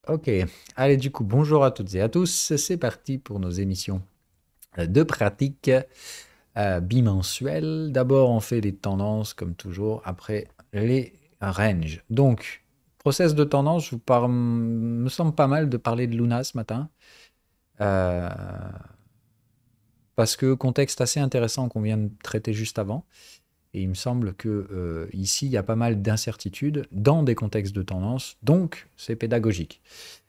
Ok, allez du coup, bonjour à toutes et à tous, c'est parti pour nos émissions de pratique bimensuelles. D'abord, on fait les tendances comme toujours, après les ranges. Donc, process de tendance, me semble pas mal de parler de Luna ce matin, euh, parce que contexte assez intéressant qu'on vient de traiter juste avant. Et il me semble que ici, il y a pas mal d'incertitudes dans des contextes de tendance, donc c'est pédagogique.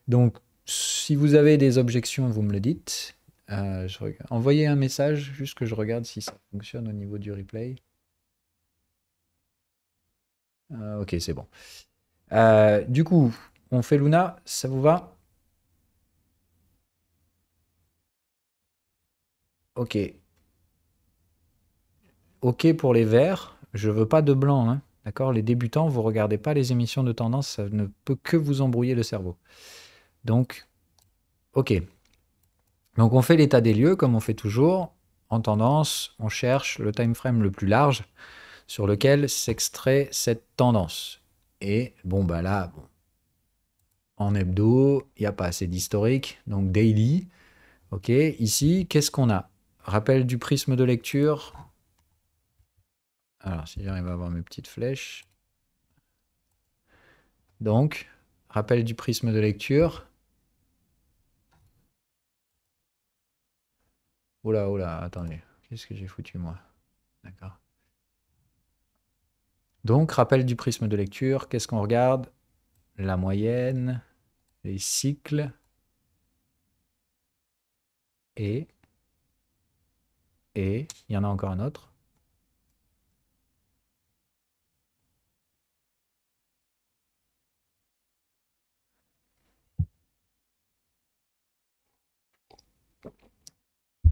Donc, si vous avez des objections, vous me le dites. Envoyez un message, juste que je regarde si ça fonctionne au niveau du replay. Ok, c'est bon. Du coup, on fait Luna, ça vous va? Ok. Ok pour les verts. Je veux pas de blanc, hein. D'accord? Les débutants, vous regardez pas les émissions de tendance, ça ne peut que vous embrouiller le cerveau. Donc, ok. Donc, on fait l'état des lieux comme on fait toujours. En tendance, on cherche le time frame le plus large sur lequel s'extrait cette tendance. Et bon, bah là, bon, en hebdo, il n'y a pas assez d'historique, donc daily. Ok, ici, qu'est-ce qu'on a? Rappel du prisme de lecture. Alors, si j'arrive à avoir mes petites flèches. Donc, rappel du prisme de lecture. Oula, oula, attendez. Qu'est-ce que j'ai foutu, moi? D'accord. Donc, rappel du prisme de lecture. Qu'est-ce qu'on regarde? La moyenne, les cycles et, il y en a encore un autre.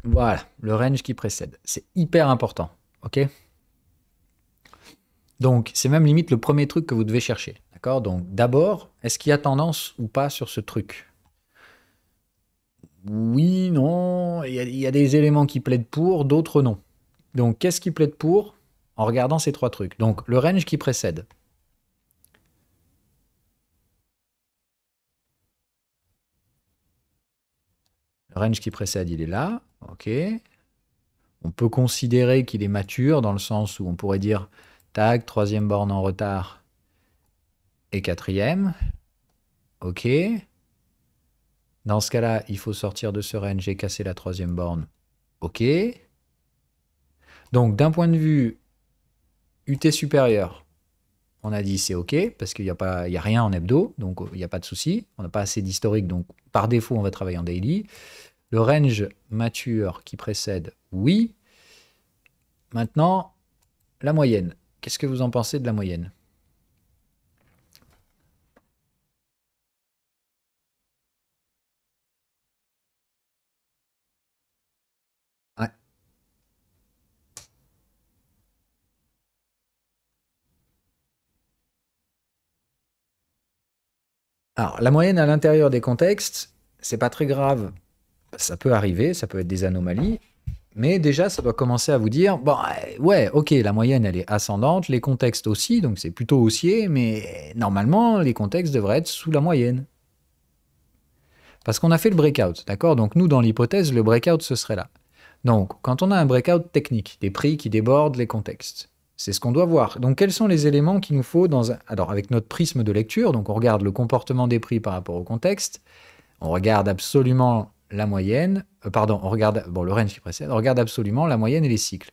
Voilà, le range qui précède. C'est hyper important. Ok? Donc, c'est même limite le premier truc que vous devez chercher. D'accord? Donc, d'abord, est-ce qu'il y a tendance ou pas sur ce truc? Oui, non. Il y a des éléments qui plaident pour, d'autres non. Donc, qu'est-ce qui plaide pour en regardant ces trois trucs? Donc, le range qui précède. Le range qui précède, il est là. Ok. On peut considérer qu'il est mature dans le sens où on pourrait dire tag, troisième borne en retard et quatrième. Ok. Dans ce cas-là, il faut sortir de ce range et casser la troisième borne. Ok. Donc, d'un point de vue UT supérieur, on a dit c'est ok, parce qu'il n'y a, pas, il y a rien en hebdo, donc il n'y a pas de souci. On n'a pas assez d'historique, donc par défaut, on va travailler en daily. Le range mature qui précède, oui. Maintenant, la moyenne. Qu'est-ce que vous en pensez de la moyenne? Ouais. Alors, la moyenne à l'intérieur des contextes, c'est pas très grave. Ça peut arriver, ça peut être des anomalies. Mais déjà, ça doit commencer à vous dire, bon, ouais, ok, la moyenne, elle est ascendante, les contextes aussi, donc c'est plutôt haussier, mais normalement, les contextes devraient être sous la moyenne. Parce qu'on a fait le breakout, d'accord? Donc nous, dans l'hypothèse, le breakout, ce serait là. Donc, quand on a un breakout technique, des prix qui débordent les contextes, c'est ce qu'on doit voir. Donc, quels sont les éléments qu'il nous faut dans un... Alors, avec notre prisme de lecture, donc on regarde le comportement des prix par rapport au contexte, on regarde absolument la moyenne, pardon, on regarde, bon, le range qui précède, on regarde absolument la moyenne et les cycles.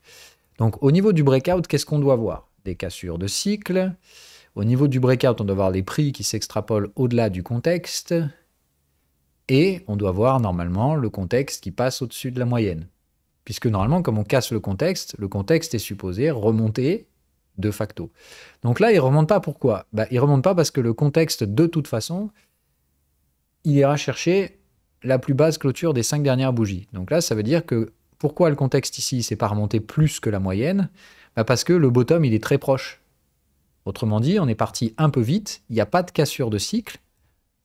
Donc, au niveau du breakout, qu'est-ce qu'on doit voir? Des cassures de cycle. Au niveau du breakout, on doit voir les prix qui s'extrapolent au-delà du contexte. Et on doit voir normalement le contexte qui passe au-dessus de la moyenne. Puisque normalement, comme on casse le contexte est supposé remonter de facto. Donc là, il ne remonte pas pourquoi? Il ne remonte pas parce que le contexte, de toute façon, il ira chercher la plus basse clôture des 5 dernières bougies. Donc là, ça veut dire que pourquoi le contexte ici, c'est pas remonté plus que la moyenne? Parce que le bottom, il est très proche. Autrement dit, on est parti un peu vite, il n'y a pas de cassure de cycle,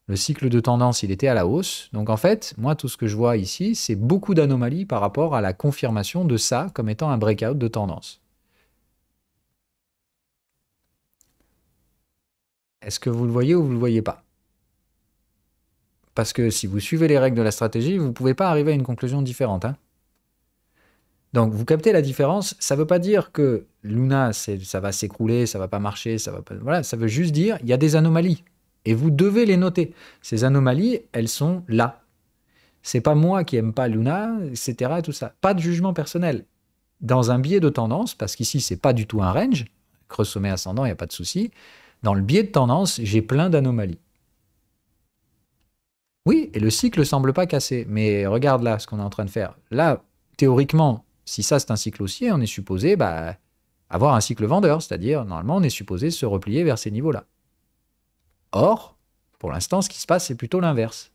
le cycle de tendance, il était à la hausse. Donc en fait, moi, tout ce que je vois ici, c'est beaucoup d'anomalies par rapport à la confirmation de ça comme étant un breakout de tendance. Est-ce que vous le voyez ou vous ne le voyez pas? Parce que si vous suivez les règles de la stratégie, vous ne pouvez pas arriver à une conclusion différente. Hein. Donc, vous captez la différence. Ça ne veut pas dire que Luna, ça va s'écrouler, ça ne va pas marcher, ça va pas... Voilà, ça veut juste dire qu'il y a des anomalies. Et vous devez les noter. Ces anomalies, elles sont là. C'est pas moi qui aime pas Luna, etc. Tout ça. Pas de jugement personnel. Dans un biais de tendance, parce qu'ici, c'est pas du tout un range, creux sommet ascendant, il n'y a pas de souci. Dans le biais de tendance, j'ai plein d'anomalies. Oui, et le cycle semble pas cassé. Mais regarde là ce qu'on est en train de faire. Là, théoriquement, si ça c'est un cycle haussier, on est supposé avoir un cycle vendeur, c'est-à-dire normalement on est supposé se replier vers ces niveaux-là. Or, pour l'instant, ce qui se passe, c'est plutôt l'inverse.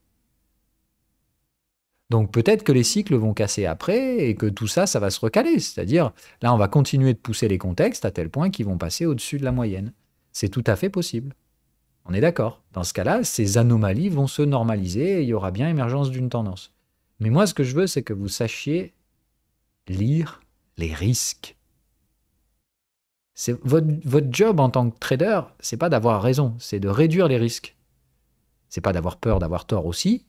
Donc peut-être que les cycles vont casser après et que tout ça, ça va se recaler. C'est-à-dire, là, on va continuer de pousser les contextes à tel point qu'ils vont passer au-dessus de la moyenne. C'est tout à fait possible. On est d'accord. Dans ce cas-là, ces anomalies vont se normaliser et il y aura bien émergence d'une tendance. Mais moi, ce que je veux, c'est que vous sachiez lire les risques. Votre job en tant que trader, c'est pas d'avoir raison, c'est de réduire les risques. C'est pas d'avoir peur d'avoir tort aussi,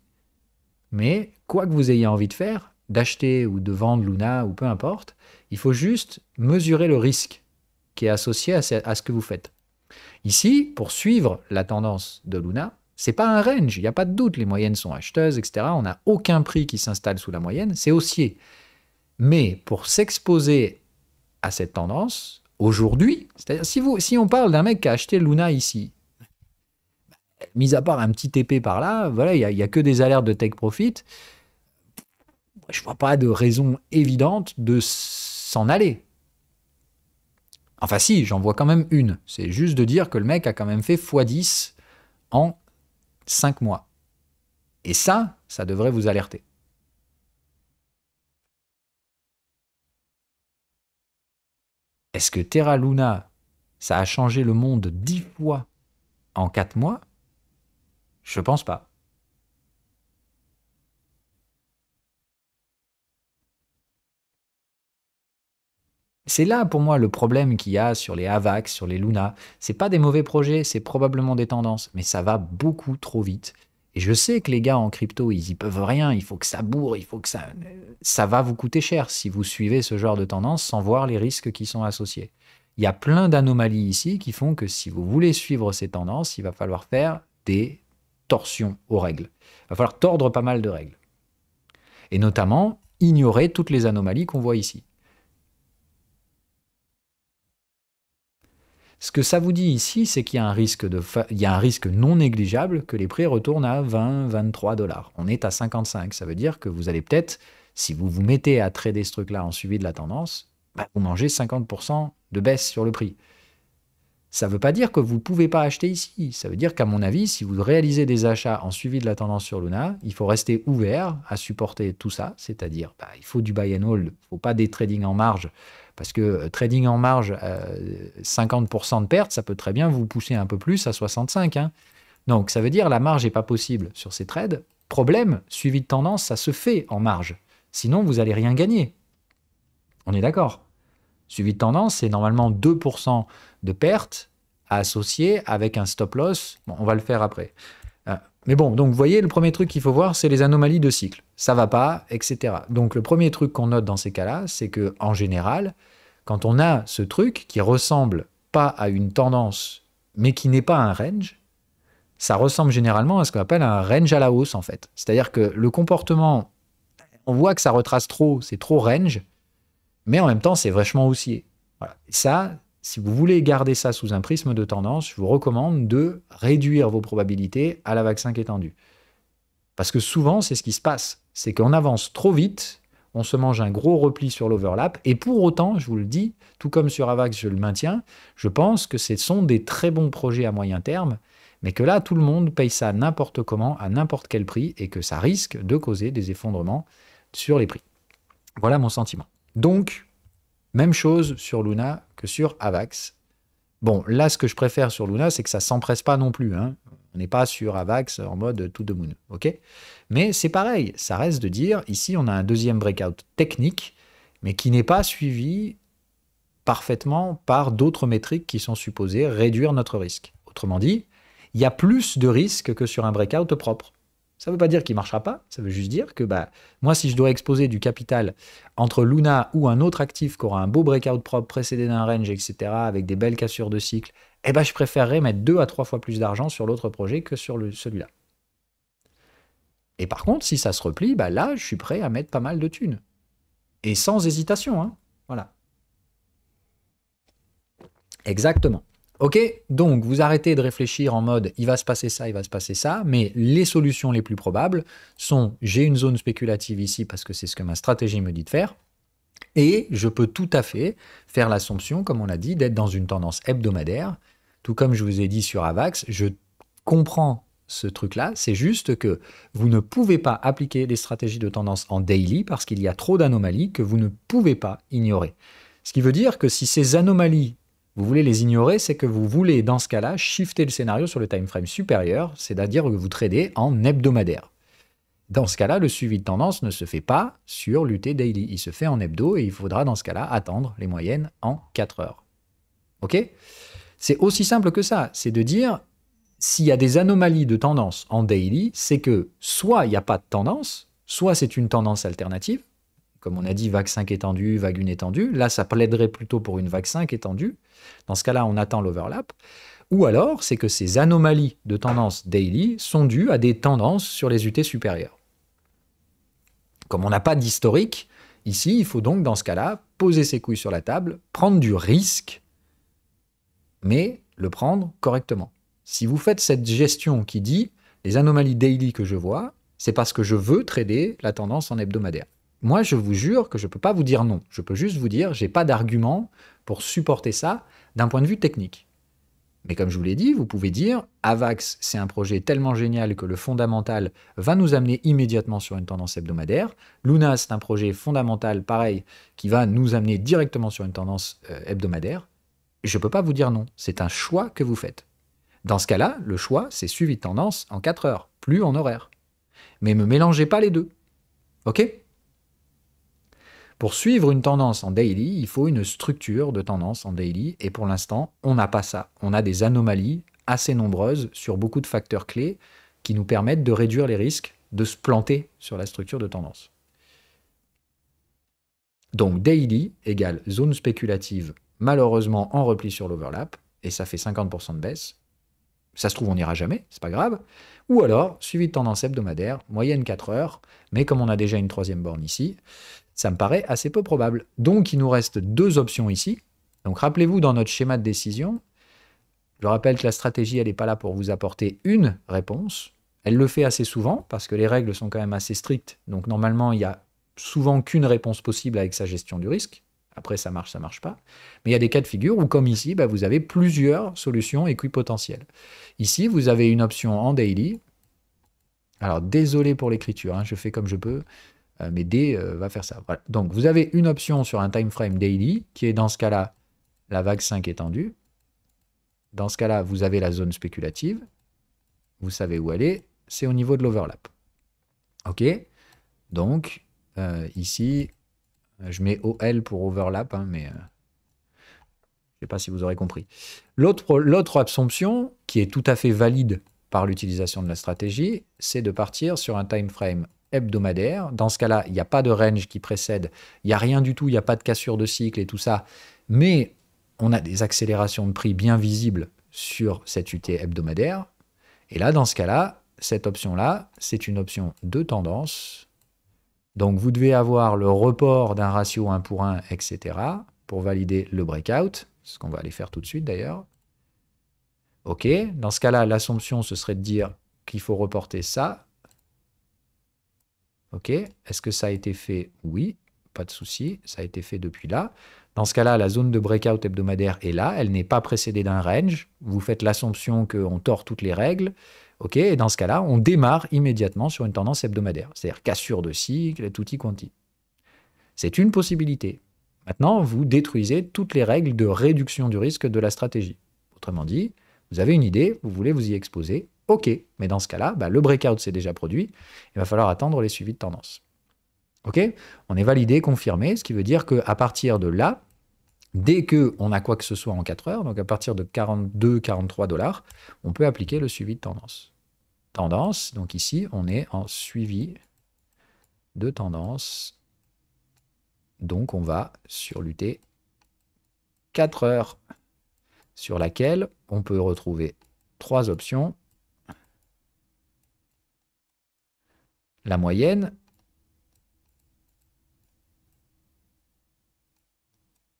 mais quoi que vous ayez envie de faire, d'acheter ou de vendre Luna ou peu importe, il faut juste mesurer le risque qui est associé à ce que vous faites. Ici, pour suivre la tendance de Luna, c'est pas un range, il n'y a pas de doute, les moyennes sont acheteuses, etc. On n'a aucun prix qui s'installe sous la moyenne, c'est haussier. Mais pour s'exposer à cette tendance, aujourd'hui, c'est-à-dire si on parle d'un mec qui a acheté Luna ici, mis à part un petit TP par là, voilà, il n'y a que des alertes de take profit, je ne vois pas de raison évidente de s'en aller. Enfin si, j'en vois quand même une. C'est juste de dire que le mec a quand même fait x10 en 5 mois. Et ça devrait vous alerter. Est-ce que Terra Luna, ça a changé le monde 10 fois en 4 mois? Je pense pas. C'est là pour moi le problème qu'il y a sur les AVAX, sur les Luna. C'est pas des mauvais projets, c'est probablement des tendances, mais ça va beaucoup trop vite. Et je sais que les gars en crypto, ils y peuvent rien, il faut que ça bourre, il faut que ça va vous coûter cher si vous suivez ce genre de tendance sans voir les risques qui sont associés. Il y a plein d'anomalies ici qui font que si vous voulez suivre ces tendances, il va falloir faire des torsions aux règles. Il va falloir tordre pas mal de règles. Et notamment, ignorer toutes les anomalies qu'on voit ici. Ce que ça vous dit ici, c'est qu'il y a un risque non négligeable que les prix retournent à 20, 23 $. On est à 55. Ça veut dire que vous allez peut-être, si vous vous mettez à trader ce truc-là en suivi de la tendance, vous mangez 50% de baisse sur le prix. Ça ne veut pas dire que vous ne pouvez pas acheter ici. Ça veut dire qu'à mon avis, si vous réalisez des achats en suivi de la tendance sur Luna, il faut rester ouvert à supporter tout ça. C'est-à-dire, il faut du buy and hold, il ne faut pas des trading en marge. Parce que trading en marge, 50% de perte, ça peut très bien vous pousser un peu plus à 65. Hein. Donc, ça veut dire la marge n'est pas possible sur ces trades. Problème, suivi de tendance, ça se fait en marge. Sinon, vous n'allez rien gagner. On est d'accord. Suivi de tendance, c'est normalement 2% de perte à associer avec un stop loss. Bon, on va le faire après. Mais bon, donc vous voyez, le premier truc qu'il faut voir, c'est les anomalies de cycle. Ça va pas, etc. Donc le premier truc qu'on note dans ces cas-là, c'est que en général, quand on a ce truc qui ressemble pas à une tendance, mais qui n'est pas un range, ça ressemble généralement à ce qu'on appelle un range à la hausse, en fait. C'est-à-dire que le comportement, on voit que ça retrace trop, c'est trop range, mais en même temps, c'est vachement haussier. Voilà. Et ça, si vous voulez garder ça sous un prisme de tendance, je vous recommande de réduire vos probabilités à la vague 5 étendue. Parce que souvent, c'est ce qui se passe. C'est qu'on avance trop vite, on se mange un gros repli sur l'overlap, et pour autant, je vous le dis, tout comme sur AVAX, je le maintiens, je pense que ce sont des très bons projets à moyen terme, mais que là, tout le monde paye ça n'importe comment, à n'importe quel prix, et que ça risque de causer des effondrements sur les prix. Voilà mon sentiment. Donc, même chose sur Luna que sur AVAX. Bon, là, ce que je préfère sur Luna, c'est que ça ne s'empresse pas non plus. Hein. On n'est pas sur AVAX en mode to the moon. Okay, mais c'est pareil, ça reste de dire, ici, on a un deuxième breakout technique, mais qui n'est pas suivi parfaitement par d'autres métriques qui sont supposées réduire notre risque. Autrement dit, il y a plus de risques que sur un breakout propre. Ça ne veut pas dire qu'il ne marchera pas, ça veut juste dire que moi, si je dois exposer du capital entre Luna ou un autre actif qui aura un beau breakout propre précédé d'un range, etc., avec des belles cassures de cycle, je préférerais mettre 2 à 3 fois plus d'argent sur l'autre projet que sur celui-là. Et par contre, si ça se replie, là, je suis prêt à mettre pas mal de thunes. Et sans hésitation, hein. Voilà. Exactement. Ok, donc vous arrêtez de réfléchir en mode il va se passer ça, mais les solutions les plus probables sont j'ai une zone spéculative ici parce que c'est ce que ma stratégie me dit de faire, et je peux tout à fait faire l'assumption, comme on l'a dit, d'être dans une tendance hebdomadaire, tout comme je vous ai dit sur AVAX, je comprends ce truc-là, c'est juste que vous ne pouvez pas appliquer les stratégies de tendance en daily parce qu'il y a trop d'anomalies que vous ne pouvez pas ignorer. Ce qui veut dire que si ces anomalies vous voulez les ignorer, c'est que vous voulez, dans ce cas-là, shifter le scénario sur le time frame supérieur, c'est-à-dire que vous tradez en hebdomadaire. Dans ce cas-là, le suivi de tendance ne se fait pas sur l'UT daily, il se fait en hebdo et il faudra, dans ce cas-là, attendre les moyennes en 4 heures. Ok ? C'est aussi simple que ça, c'est de dire, s'il y a des anomalies de tendance en daily, c'est que soit il n'y a pas de tendance, soit c'est une tendance alternative, comme on a dit, vague 5 étendue, vague 1 étendue. Là, ça plaiderait plutôt pour une vague 5 étendue. Dans ce cas-là, on attend l'overlap. Ou alors, c'est que ces anomalies de tendance daily sont dues à des tendances sur les UT supérieures. Comme on n'a pas d'historique, ici, il faut donc, dans ce cas-là, poser ses couilles sur la table, prendre du risque, mais le prendre correctement. Si vous faites cette gestion qui dit les anomalies daily que je vois, c'est parce que je veux trader la tendance en hebdomadaire. Moi, je vous jure que je ne peux pas vous dire non. Je peux juste vous dire, je n'ai pas d'argument pour supporter ça d'un point de vue technique. Mais comme je vous l'ai dit, vous pouvez dire, AVAX, c'est un projet tellement génial que le fondamental va nous amener immédiatement sur une tendance hebdomadaire. Luna, c'est un projet fondamental, pareil, qui va nous amener directement sur une tendance hebdomadaire. Je ne peux pas vous dire non. C'est un choix que vous faites. Dans ce cas-là, le choix, c'est suivi de tendance en 4 heures, plus en horaire. Mais ne me mélangez pas les deux. Ok ? Pour suivre une tendance en daily, il faut une structure de tendance en daily, et pour l'instant, on n'a pas ça. On a des anomalies assez nombreuses sur beaucoup de facteurs clés qui nous permettent de réduire les risques de se planter sur la structure de tendance. Donc daily égale zone spéculative, malheureusement en repli sur l'overlap, et ça fait 50% de baisse. Ça se trouve, on n'ira jamais, c'est pas grave. Ou alors, suivi de tendance hebdomadaire, moyenne 4 heures, mais comme on a déjà une troisième borne ici, ça me paraît assez peu probable. Donc, il nous reste 2 options ici. Donc, rappelez-vous, dans notre schéma de décision, je rappelle que la stratégie, elle n'est pas là pour vous apporter une réponse. Elle le fait assez souvent, parce que les règles sont quand même assez strictes. Donc, normalement, il n'y a souvent qu'une réponse possible avec sa gestion du risque. Après, ça marche pas. Mais il y a des cas de figure où, comme ici, vous avez plusieurs solutions équipotentielles. Ici, vous avez une option en daily. Alors, désolé pour l'écriture, hein, je fais comme je peux. Mais D va faire ça. Voilà. Donc, vous avez une option sur un time frame daily, qui est dans ce cas-là, la vague 5 étendue. Dans ce cas-là, vous avez la zone spéculative. Vous savez où elle est. C'est au niveau de l'overlap. OK. Donc, ici, je mets OL pour overlap, hein, mais je ne sais pas si vous aurez compris. L'autre assumption, qui est tout à fait valide par l'utilisation de la stratégie, c'est de partir sur un time frame hebdomadaire. Dans ce cas-là, il n'y a pas de range qui précède, il n'y a rien du tout, il n'y a pas de cassure de cycle et tout ça, mais on a des accélérations de prix bien visibles sur cette UT hebdomadaire. Et là, dans ce cas-là, cette option-là, c'est une option de tendance. Donc, vous devez avoir le report d'un ratio 1 pour 1, etc. pour valider le breakout, ce qu'on va aller faire tout de suite d'ailleurs. OK, dans ce cas-là, l'assumption, ce serait de dire qu'il faut reporter ça. OK, est-ce que ça a été fait? Oui, pas de souci, ça a été fait depuis là. Dans ce cas-là, la zone de breakout hebdomadaire est là, elle n'est pas précédée d'un range. Vous faites l'assumption qu'on tord toutes les règles. OK, et dans ce cas-là, on démarre immédiatement sur une tendance hebdomadaire, c'est-à-dire cassure de cycle, tutti quanti. C'est une possibilité. Maintenant, vous détruisez toutes les règles de réduction du risque de la stratégie. Autrement dit, vous avez une idée, vous voulez vous y exposer, OK, mais dans ce cas-là, le breakout s'est déjà produit, il va falloir attendre les suivis de tendance. OK, on est validé, confirmé, ce qui veut dire qu'à partir de là, dès qu'on a quoi que ce soit en 4 heures, donc à partir de 42-43 $, on peut appliquer le suivi de tendance. tendance. Donc ici, on est en suivi de tendance. Donc on va sur l'UT 4 heures, sur laquelle on peut retrouver 3 options. La moyenne,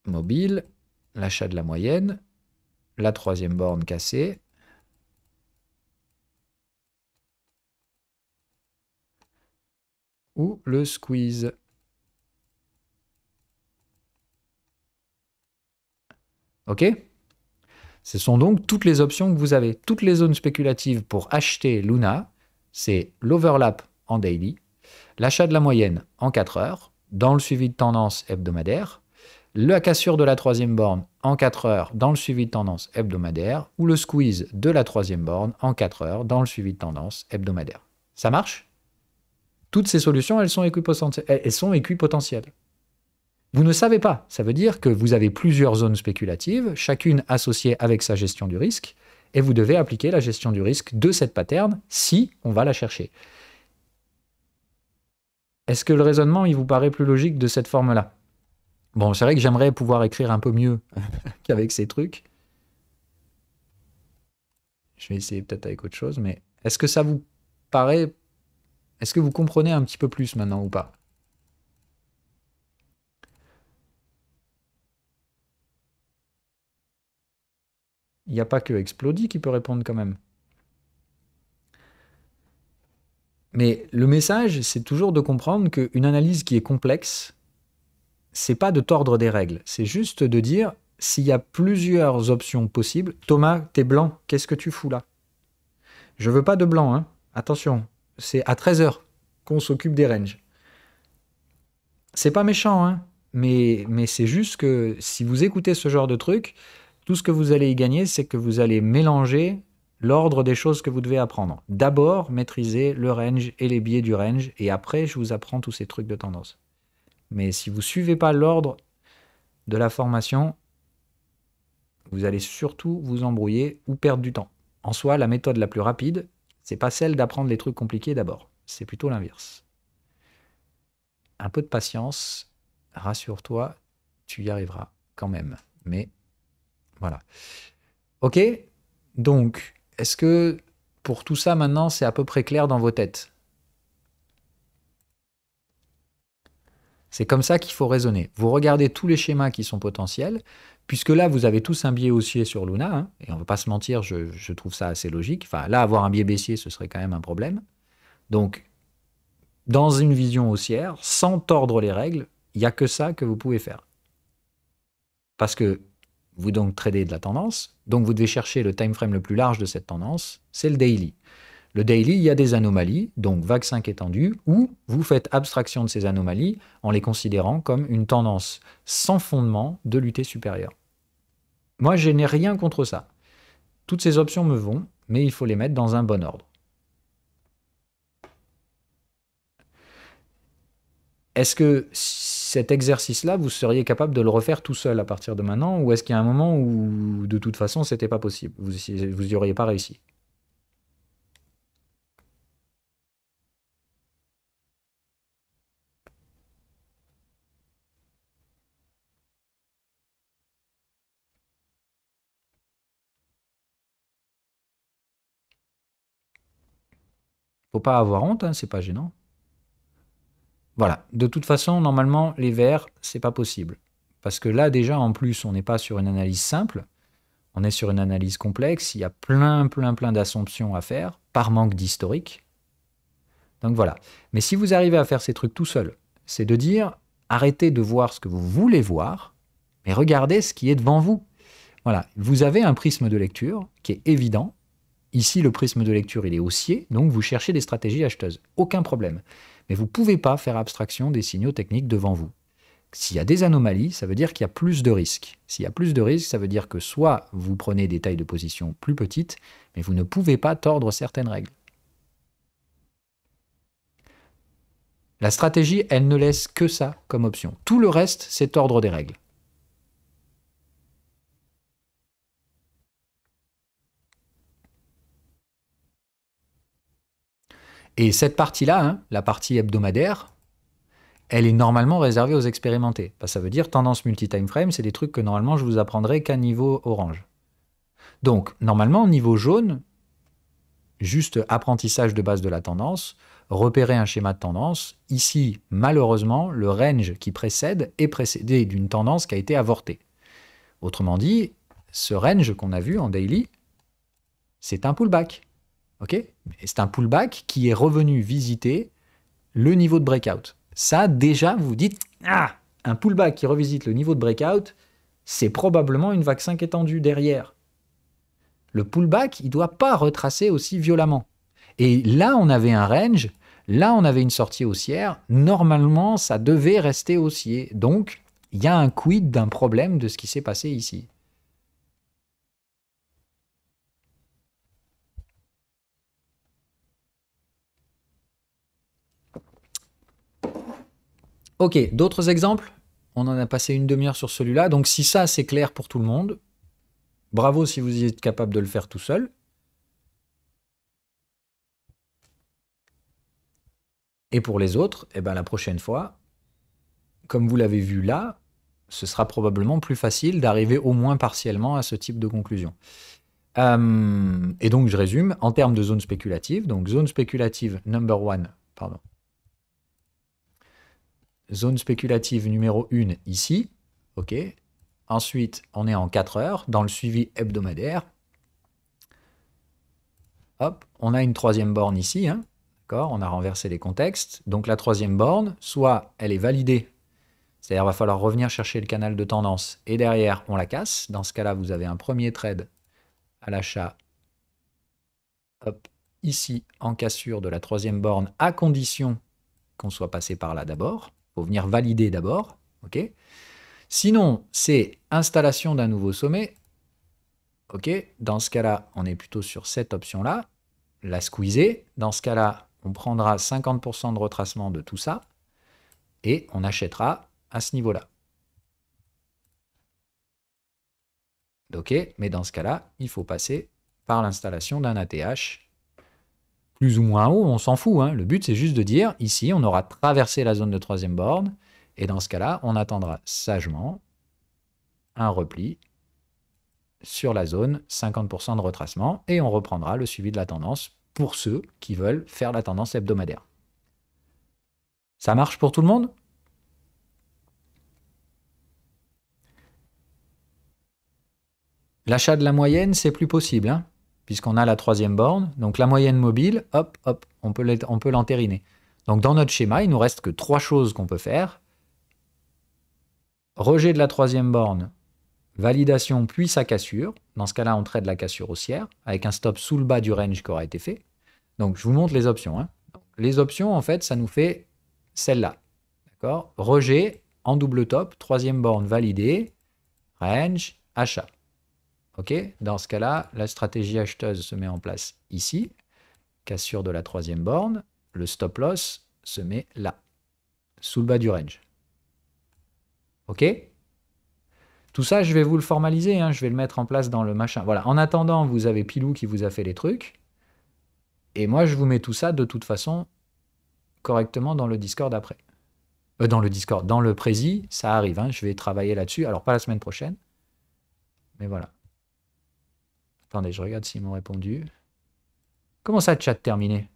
mobile, l'achat de la moyenne, la troisième borne cassée, ou le squeeze. OK? Ce sont donc toutes les options que vous avez. Toutes les zones spéculatives pour acheter Luna, c'est l'overlap en daily, l'achat de la moyenne en 4 heures, dans le suivi de tendance hebdomadaire, la cassure de la troisième borne en 4 heures dans le suivi de tendance hebdomadaire, ou le squeeze de la troisième borne en 4 heures dans le suivi de tendance hebdomadaire. Ça marche? Toutes ces solutions, elles sont équipotentielles. Vous ne savez pas. Ça veut dire que vous avez plusieurs zones spéculatives, chacune associée avec sa gestion du risque, et vous devez appliquer la gestion du risque de cette pattern si on va la chercher. Est-ce que le raisonnement, il vous paraît plus logique de cette forme-là? Bon, c'est vrai que j'aimerais pouvoir écrire un peu mieux qu'avec ces trucs. Je vais essayer peut-être avec autre chose, mais est-ce que ça vous paraît... Est-ce que vous comprenez un petit peu plus maintenant ou pas? Il n'y a pas que Explody qui peut répondre quand même. Mais le message, c'est toujours de comprendre qu'une analyse qui est complexe, c'est pas de tordre des règles. C'est juste de dire, s'il y a plusieurs options possibles, Thomas, t'es blanc, qu'est-ce que tu fous là? Je veux pas de blanc, hein. Attention, c'est à 13 h qu'on s'occupe des ranges. C'est pas méchant, hein, mais c'est juste que si vous écoutez ce genre de truc, tout ce que vous allez y gagner, c'est que vous allez mélanger l'ordre des choses que vous devez apprendre. D'abord, maîtriser le range et les biais du range, et après, je vous apprends tous ces trucs de tendance. Mais si vous ne suivez pas l'ordre de la formation, vous allez surtout vous embrouiller ou perdre du temps. En soi, la méthode la plus rapide, c'est pas celle d'apprendre les trucs compliqués d'abord. C'est plutôt l'inverse. Un peu de patience, rassure-toi, tu y arriveras quand même. Mais voilà. Ok, donc, est-ce que pour tout ça maintenant, c'est à peu près clair dans vos têtes? C'est comme ça qu'il faut raisonner. Vous regardez tous les schémas qui sont potentiels, puisque là, vous avez tous un biais haussier sur Luna, hein, et on ne va pas se mentir, je trouve ça assez logique. Enfin, là, avoir un biais baissier, ce serait quand même un problème. Donc, dans une vision haussière, sans tordre les règles, il n'y a que ça que vous pouvez faire. Parce que vous donc tradez de la tendance, donc vous devez chercher le time frame le plus large de cette tendance, c'est le daily. Le daily, il y a des anomalies, donc vague 5 étendue, où vous faites abstraction de ces anomalies en les considérant comme une tendance sans fondement de l'UT supérieure. Moi, je n'ai rien contre ça. Toutes ces options me vont, mais il faut les mettre dans un bon ordre. Est-ce que cet exercice-là, vous seriez capable de le refaire tout seul à partir de maintenant, ou est-ce qu'il y a un moment où, de toute façon, c'était pas possible, vous n'y auriez pas réussi? Faut pas avoir honte, hein, c'est pas gênant. Voilà. De toute façon, normalement, les verts, c'est pas possible. Parce que là, déjà, en plus, on n'est pas sur une analyse simple. On est sur une analyse complexe. Il y a plein d'assumptions à faire par manque d'historique. Donc voilà. Mais si vous arrivez à faire ces trucs tout seul, c'est de dire, arrêtez de voir ce que vous voulez voir, mais regardez ce qui est devant vous. Voilà. Vous avez un prisme de lecture qui est évident. Ici, le prisme de lecture, il est haussier, donc vous cherchez des stratégies acheteuses. Aucun problème. Mais vous ne pouvez pas faire abstraction des signaux techniques devant vous. S'il y a des anomalies, ça veut dire qu'il y a plus de risques. S'il y a plus de risques, ça veut dire que soit vous prenez des tailles de position plus petites, mais vous ne pouvez pas tordre certaines règles. La stratégie, elle ne laisse que ça comme option. Tout le reste, c'est tordre des règles. Et cette partie-là, hein, la partie hebdomadaire, elle est normalement réservée aux expérimentés. Ça veut dire tendance multi-time frame, c'est des trucs que normalement je vous apprendrai qu'à niveau orange. Donc, normalement, niveau jaune, juste apprentissage de base de la tendance, repérer un schéma de tendance. Ici, malheureusement, le range qui précède est précédé d'une tendance qui a été avortée. Autrement dit, ce range qu'on a vu en daily, c'est un pullback. Okay, c'est un pullback qui est revenu visiter le niveau de breakout. Ça, déjà, vous dites, ah, un pullback qui revisite le niveau de breakout, c'est probablement une vague 5 étendue derrière. Le pullback, il ne doit pas retracer aussi violemment. Et là, on avait un range, là, on avait une sortie haussière. Normalement, ça devait rester haussier. Donc, il y a un quid d'un problème de ce qui s'est passé ici. Ok, d'autres exemples? On en a passé une demi-heure sur celui-là. Donc, si ça, c'est clair pour tout le monde, bravo si vous êtes capable de le faire tout seul. Et pour les autres, eh ben, la prochaine fois, comme vous l'avez vu là, ce sera probablement plus facile d'arriver au moins partiellement à ce type de conclusion. Et donc, je résume, en termes de zone spéculative, donc zone spéculative number one, pardon. Zone spéculative numéro 1 ici, ok. Ensuite, on est en 4 heures, dans le suivi hebdomadaire. Hop, on a une troisième borne ici, hein. D'accord, on a renversé les contextes. Donc la troisième borne, soit elle est validée, c'est-à-dire il va falloir revenir chercher le canal de tendance, et derrière, on la casse. Dans ce cas-là, vous avez un premier trade à l'achat, hop, ici, en cassure de la troisième borne, à condition qu'on soit passé par là d'abord. Il faut venir valider d'abord, ok. Sinon, c'est installation d'un nouveau sommet, ok. Dans ce cas-là, on est plutôt sur cette option-là, la squeezer. Dans ce cas-là, on prendra 50% de retracement de tout ça, et on achètera à ce niveau-là. Ok, mais dans ce cas-là, il faut passer par l'installation d'un ATH plus ou moins haut, on s'en fout. Hein. Le but, c'est juste de dire, ici, on aura traversé la zone de troisième borne, et dans ce cas-là, on attendra sagement un repli sur la zone, 50% de retracement, et on reprendra le suivi de la tendance pour ceux qui veulent faire la tendance hebdomadaire. Ça marche pour tout le monde? L'achat de la moyenne, c'est plus possible, hein, puisqu'on a la troisième borne. Donc la moyenne mobile, hop, hop, on peut l'entériner. Donc dans notre schéma, il nous reste que 3 choses qu'on peut faire. Rejet de la troisième borne, validation puis sa cassure. Dans ce cas-là, on traite la cassure haussière, avec un stop sous le bas du range qui aura été fait. Donc je vous montre les options. Hein. Les options, en fait, ça nous fait celle-là. D'accord ? Rejet en double top, troisième borne validée, range, achat. Ok, dans ce cas-là, la stratégie acheteuse se met en place ici. Cassure de la troisième borne. Le stop loss se met là, sous le bas du range. Ok? Tout ça, je vais vous le formaliser. Hein, je vais le mettre en place dans le machin. Voilà. En attendant, vous avez Pilou qui vous a fait les trucs. Et moi, je vous mets tout ça de toute façon correctement dans le Discord après. Dans le Discord, dans le Prési, ça arrive. Hein, je vais travailler là-dessus. Alors, pas la semaine prochaine. Mais voilà. Attendez, je regarde s'ils m'ont répondu. Comment ça, chat terminé?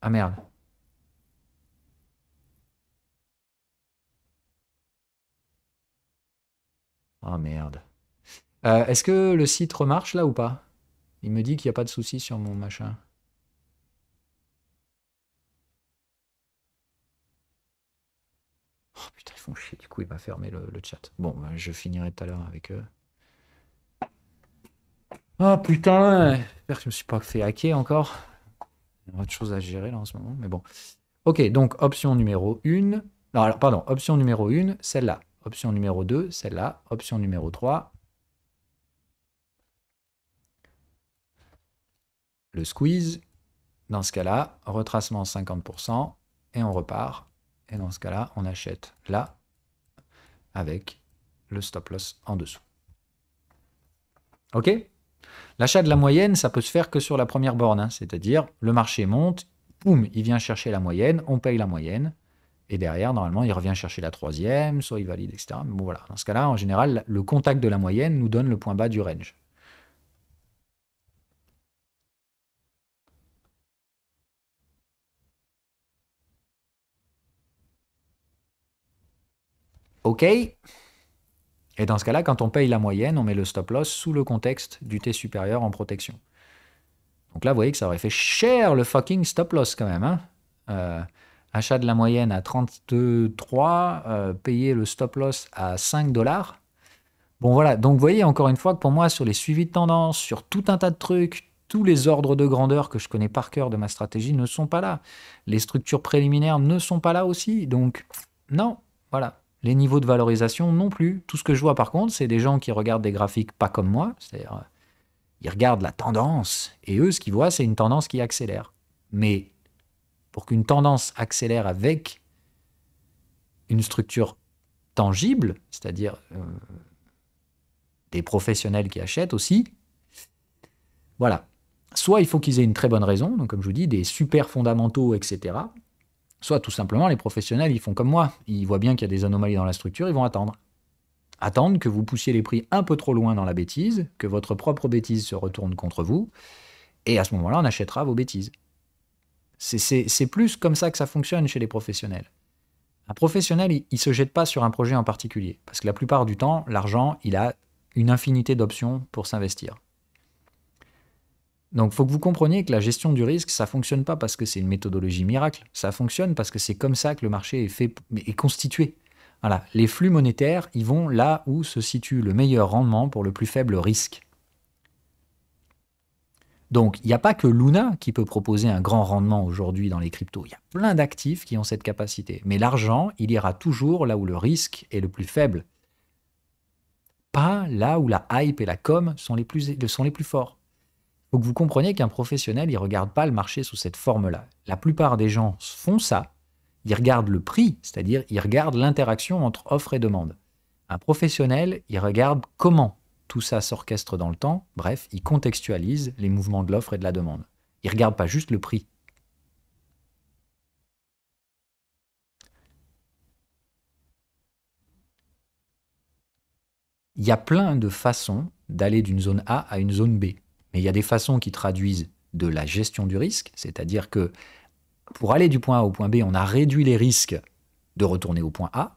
Ah merde. Ah merde. Est-ce que le site remarche là ou pas? Il me dit qu'il n'y a pas de souci sur mon machin. Oh putain, ils font chier. Du coup, il va fermer le chat. Bon, bah, je finirai tout à l'heure avec eux. Oh putain, j'espère que je me suis pas fait hacker encore. Il y a autre chose à gérer là en ce moment, mais bon. Ok, donc option numéro 1. Non, alors, pardon, option numéro 1, celle-là. Option numéro 2, celle-là. Option numéro 3. Le squeeze. Dans ce cas-là, retracement 50%, et on repart. Et dans ce cas-là, on achète là, avec le stop loss en dessous. Ok? L'achat de la moyenne, ça peut se faire que sur la première borne, hein. C'est-à-dire le marché monte, boum, il vient chercher la moyenne, on paye la moyenne, et derrière, normalement, il revient chercher la troisième, soit il valide, etc. Mais bon, voilà. Dans ce cas-là, en général, le contact de la moyenne nous donne le point bas du range. OK. Et dans ce cas-là, quand on paye la moyenne, on met le stop loss sous le contexte du T supérieur en protection. Donc là, vous voyez que ça aurait fait cher le fucking stop loss quand même, hein. Achat de la moyenne à 32,3, payer le stop loss à 5 $. Bon voilà, donc vous voyez encore une fois que pour moi, sur les suivis de tendance, sur tout un tas de trucs, tous les ordres de grandeur que je connais par cœur de ma stratégie ne sont pas là. Les structures préliminaires ne sont pas là aussi. Donc non, voilà. Les niveaux de valorisation non plus. Tout ce que je vois par contre, c'est des gens qui regardent des graphiques pas comme moi, c'est-à-dire ils regardent la tendance, et eux, ce qu'ils voient, c'est une tendance qui accélère. Mais pour qu'une tendance accélère avec une structure tangible, c'est-à-dire des professionnels qui achètent aussi, voilà. Soit il faut qu'ils aient une très bonne raison, donc comme je vous dis, des super fondamentaux, etc. Soit tout simplement, les professionnels, ils font comme moi. Ils voient bien qu'il y a des anomalies dans la structure, ils vont attendre. Attendre que vous poussiez les prix un peu trop loin dans la bêtise, que votre propre bêtise se retourne contre vous, et à ce moment-là, on achètera vos bêtises. C'est plus comme ça que ça fonctionne chez les professionnels. Un professionnel, il ne se jette pas sur un projet en particulier, parce que la plupart du temps, l'argent, il a une infinité d'options pour s'investir. Donc, il faut que vous compreniez que la gestion du risque, ça ne fonctionne pas parce que c'est une méthodologie miracle, ça fonctionne parce que c'est comme ça que le marché est constitué. Voilà, les flux monétaires, ils vont là où se situe le meilleur rendement pour le plus faible risque. Donc, il n'y a pas que Luna qui peut proposer un grand rendement aujourd'hui dans les cryptos. Il y a plein d'actifs qui ont cette capacité. Mais l'argent, il ira toujours là où le risque est le plus faible. Pas là où la hype et la com sont les plus forts. Il faut que vous compreniez qu'un professionnel, il ne regarde pas le marché sous cette forme-là. La plupart des gens font ça. Ils regardent le prix, c'est-à-dire ils regardent l'interaction entre offre et demande. Un professionnel, il regarde comment tout ça s'orchestre dans le temps. Bref, il contextualise les mouvements de l'offre et de la demande. Il ne regarde pas juste le prix. Il y a plein de façons d'aller d'une zone A à une zone B. Mais il y a des façons qui traduisent de la gestion du risque, c'est-à-dire que pour aller du point A au point B, on a réduit les risques de retourner au point A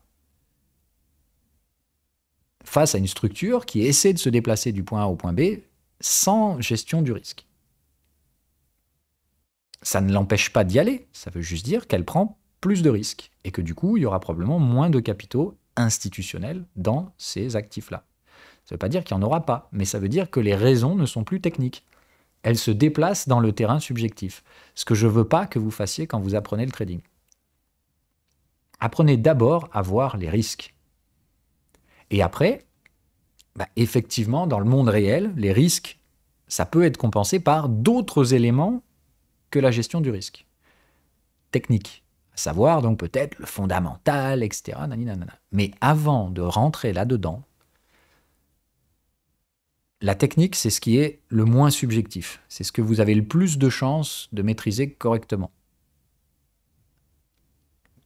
face à une structure qui essaie de se déplacer du point A au point B sans gestion du risque. Ça ne l'empêche pas d'y aller, ça veut juste dire qu'elle prend plus de risques et que du coup, il y aura probablement moins de capitaux institutionnels dans ces actifs-là. Ça ne veut pas dire qu'il n'y en aura pas, mais ça veut dire que les raisons ne sont plus techniques. Elles se déplacent dans le terrain subjectif. Ce que je ne veux pas que vous fassiez quand vous apprenez le trading. Apprenez d'abord à voir les risques. Et après, effectivement, dans le monde réel, les risques, ça peut être compensé par d'autres éléments que la gestion du risque. Technique. À savoir, donc peut-être le fondamental, etc. Mais avant de rentrer là-dedans, la technique, c'est ce qui est le moins subjectif. C'est ce que vous avez le plus de chances de maîtriser correctement.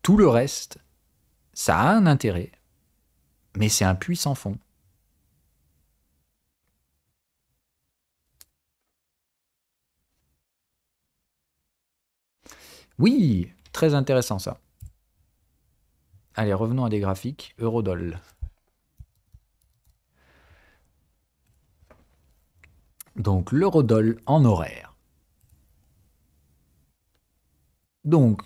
Tout le reste, ça a un intérêt, mais c'est un puits sans fond. Oui, très intéressant ça. Allez, revenons à des graphiques. Eurodoll. Donc, l'eurodoll en horaire. Donc,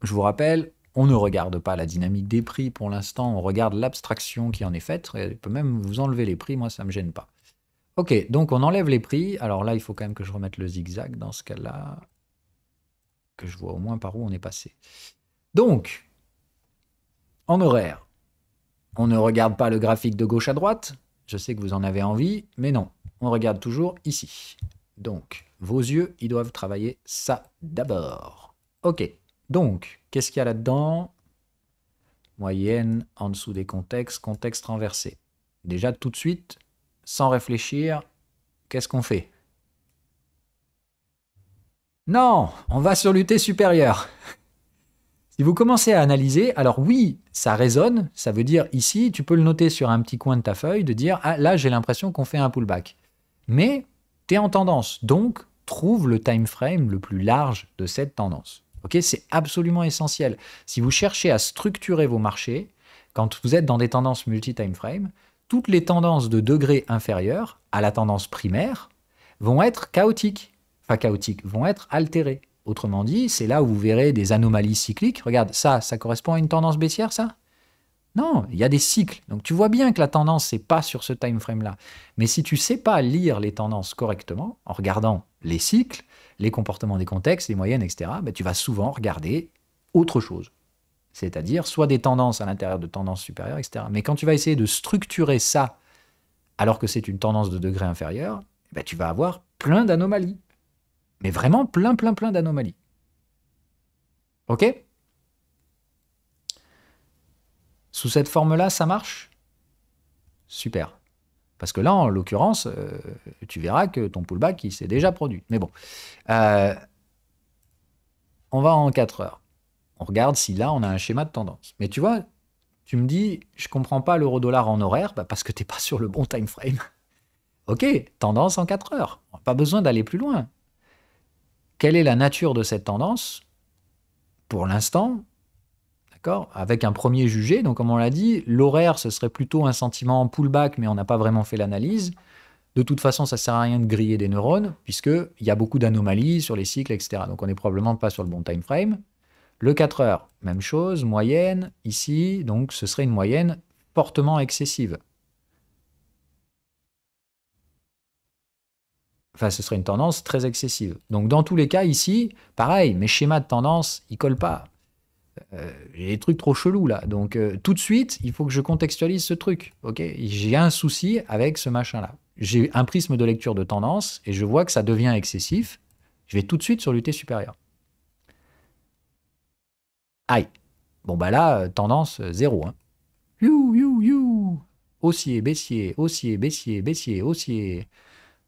je vous rappelle, on ne regarde pas la dynamique des prix pour l'instant, on regarde l'abstraction qui en est faite. Elle peut même vous enlever les prix, moi ça ne me gêne pas. Ok, donc on enlève les prix. Alors là, il faut quand même que je remette le zigzag dans ce cas-là, que je vois au moins par où on est passé. Donc, en horaire, on ne regarde pas le graphique de gauche à droite. Je sais que vous en avez envie, mais non, on regarde toujours ici. Donc, vos yeux, ils doivent travailler ça d'abord. Ok, donc, qu'est-ce qu'il y a là-dedans? Moyenne, en dessous des contextes, contexte renversé. Déjà, tout de suite, sans réfléchir, qu'est-ce qu'on fait? Non, on va sur l'UT supérieur. Si vous commencez à analyser, alors oui, ça résonne, ça veut dire ici, tu peux le noter sur un petit coin de ta feuille, de dire, ah là j'ai l'impression qu'on fait un pullback. Mais tu es en tendance, donc trouve le time frame le plus large de cette tendance. Ok, c'est absolument essentiel. Si vous cherchez à structurer vos marchés, quand vous êtes dans des tendances multi-time frame, toutes les tendances de degré inférieur à la tendance primaire vont être chaotiques. Enfin chaotiques, vont être altérées. Autrement dit, c'est là où vous verrez des anomalies cycliques. Regarde, ça correspond à une tendance baissière, ça? Non, il y a des cycles. Donc tu vois bien que la tendance, c'est pas sur ce time frame-là. Mais si tu sais pas lire les tendances correctement, en regardant les cycles, les comportements des contextes, les moyennes, etc., ben, tu vas souvent regarder autre chose. C'est-à-dire soit des tendances à l'intérieur de tendances supérieures, etc. Mais quand tu vas essayer de structurer ça alors que c'est une tendance de degré inférieur, ben, tu vas avoir plein d'anomalies. Mais vraiment plein d'anomalies. Ok? Sous cette forme-là, ça marche? Super. Parce que là, en l'occurrence, tu verras que ton pullback, il s'est déjà produit. Mais bon. On va en 4 heures. On regarde si là, on a un schéma de tendance. Mais tu vois, tu me dis, je ne comprends pas l'euro-dollar en horaire, bah parce que tu n'es pas sur le bon time frame. Ok, tendance en 4 heures. Pas besoin d'aller plus loin. Quelle est la nature de cette tendance? Pour l'instant, d'accord, avec un premier jugé, donc comme on l'a dit, l'horaire, ce serait plutôt un sentiment pullback, mais on n'a pas vraiment fait l'analyse. De toute façon, ça ne sert à rien de griller des neurones, puisqu'il y a beaucoup d'anomalies sur les cycles, etc. Donc on n'est probablement pas sur le bon time frame. Le 4 heures, même chose, moyenne, ici, donc ce serait une moyenne fortement excessive. Enfin, ce serait une tendance très excessive. Donc dans tous les cas, ici, pareil, mes schémas de tendance, ils ne collent pas. J'ai des trucs trop chelous là. Donc tout de suite, il faut que je contextualise ce truc. Ok, j'ai un souci avec ce machin-là. J'ai un prisme de lecture de tendance et je vois que ça devient excessif. Je vais tout de suite sur l'UT supérieur. Aïe. Bon bah là, tendance 0. Hein. Haussier, baissier, haussier, baissier, baissier, haussier.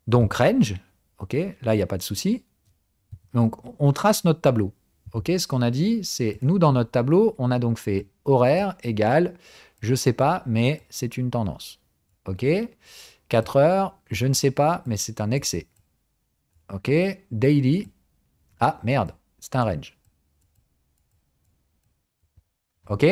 Donc range. Ok, là il n'y a pas de souci. Donc on trace notre tableau. Ok, ce qu'on a dit, c'est nous dans notre tableau, on a donc fait horaire égale, je ne sais pas, mais c'est une tendance. Ok, 4 heures, je ne sais pas, mais c'est un excès. Ok, daily, ah merde, c'est un range. Ok,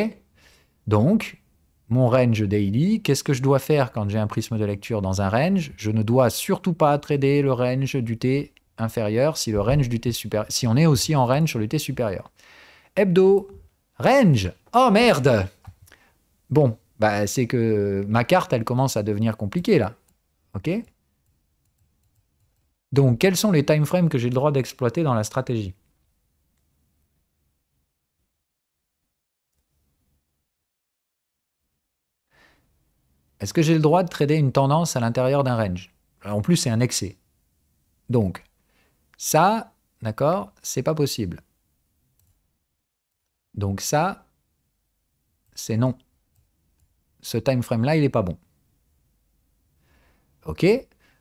donc mon range daily, qu'est-ce que je dois faire quand j'ai un prisme de lecture dans un range? Je ne dois surtout pas trader le range du T inférieur si le range du T supérieur, si on est aussi en range sur le T supérieur. Hebdo, range. Oh merde. Bon, bah c'est que ma carte, elle commence à devenir compliquée là. Ok? Donc, quels sont les time frames que j'ai le droit d'exploiter dans la stratégie? Est-ce que j'ai le droit de trader une tendance à l'intérieur d'un range? En plus, c'est un excès. Donc, ça, d'accord, c'est pas possible. Donc ça, c'est non. Ce time frame là, il n'est pas bon. Ok?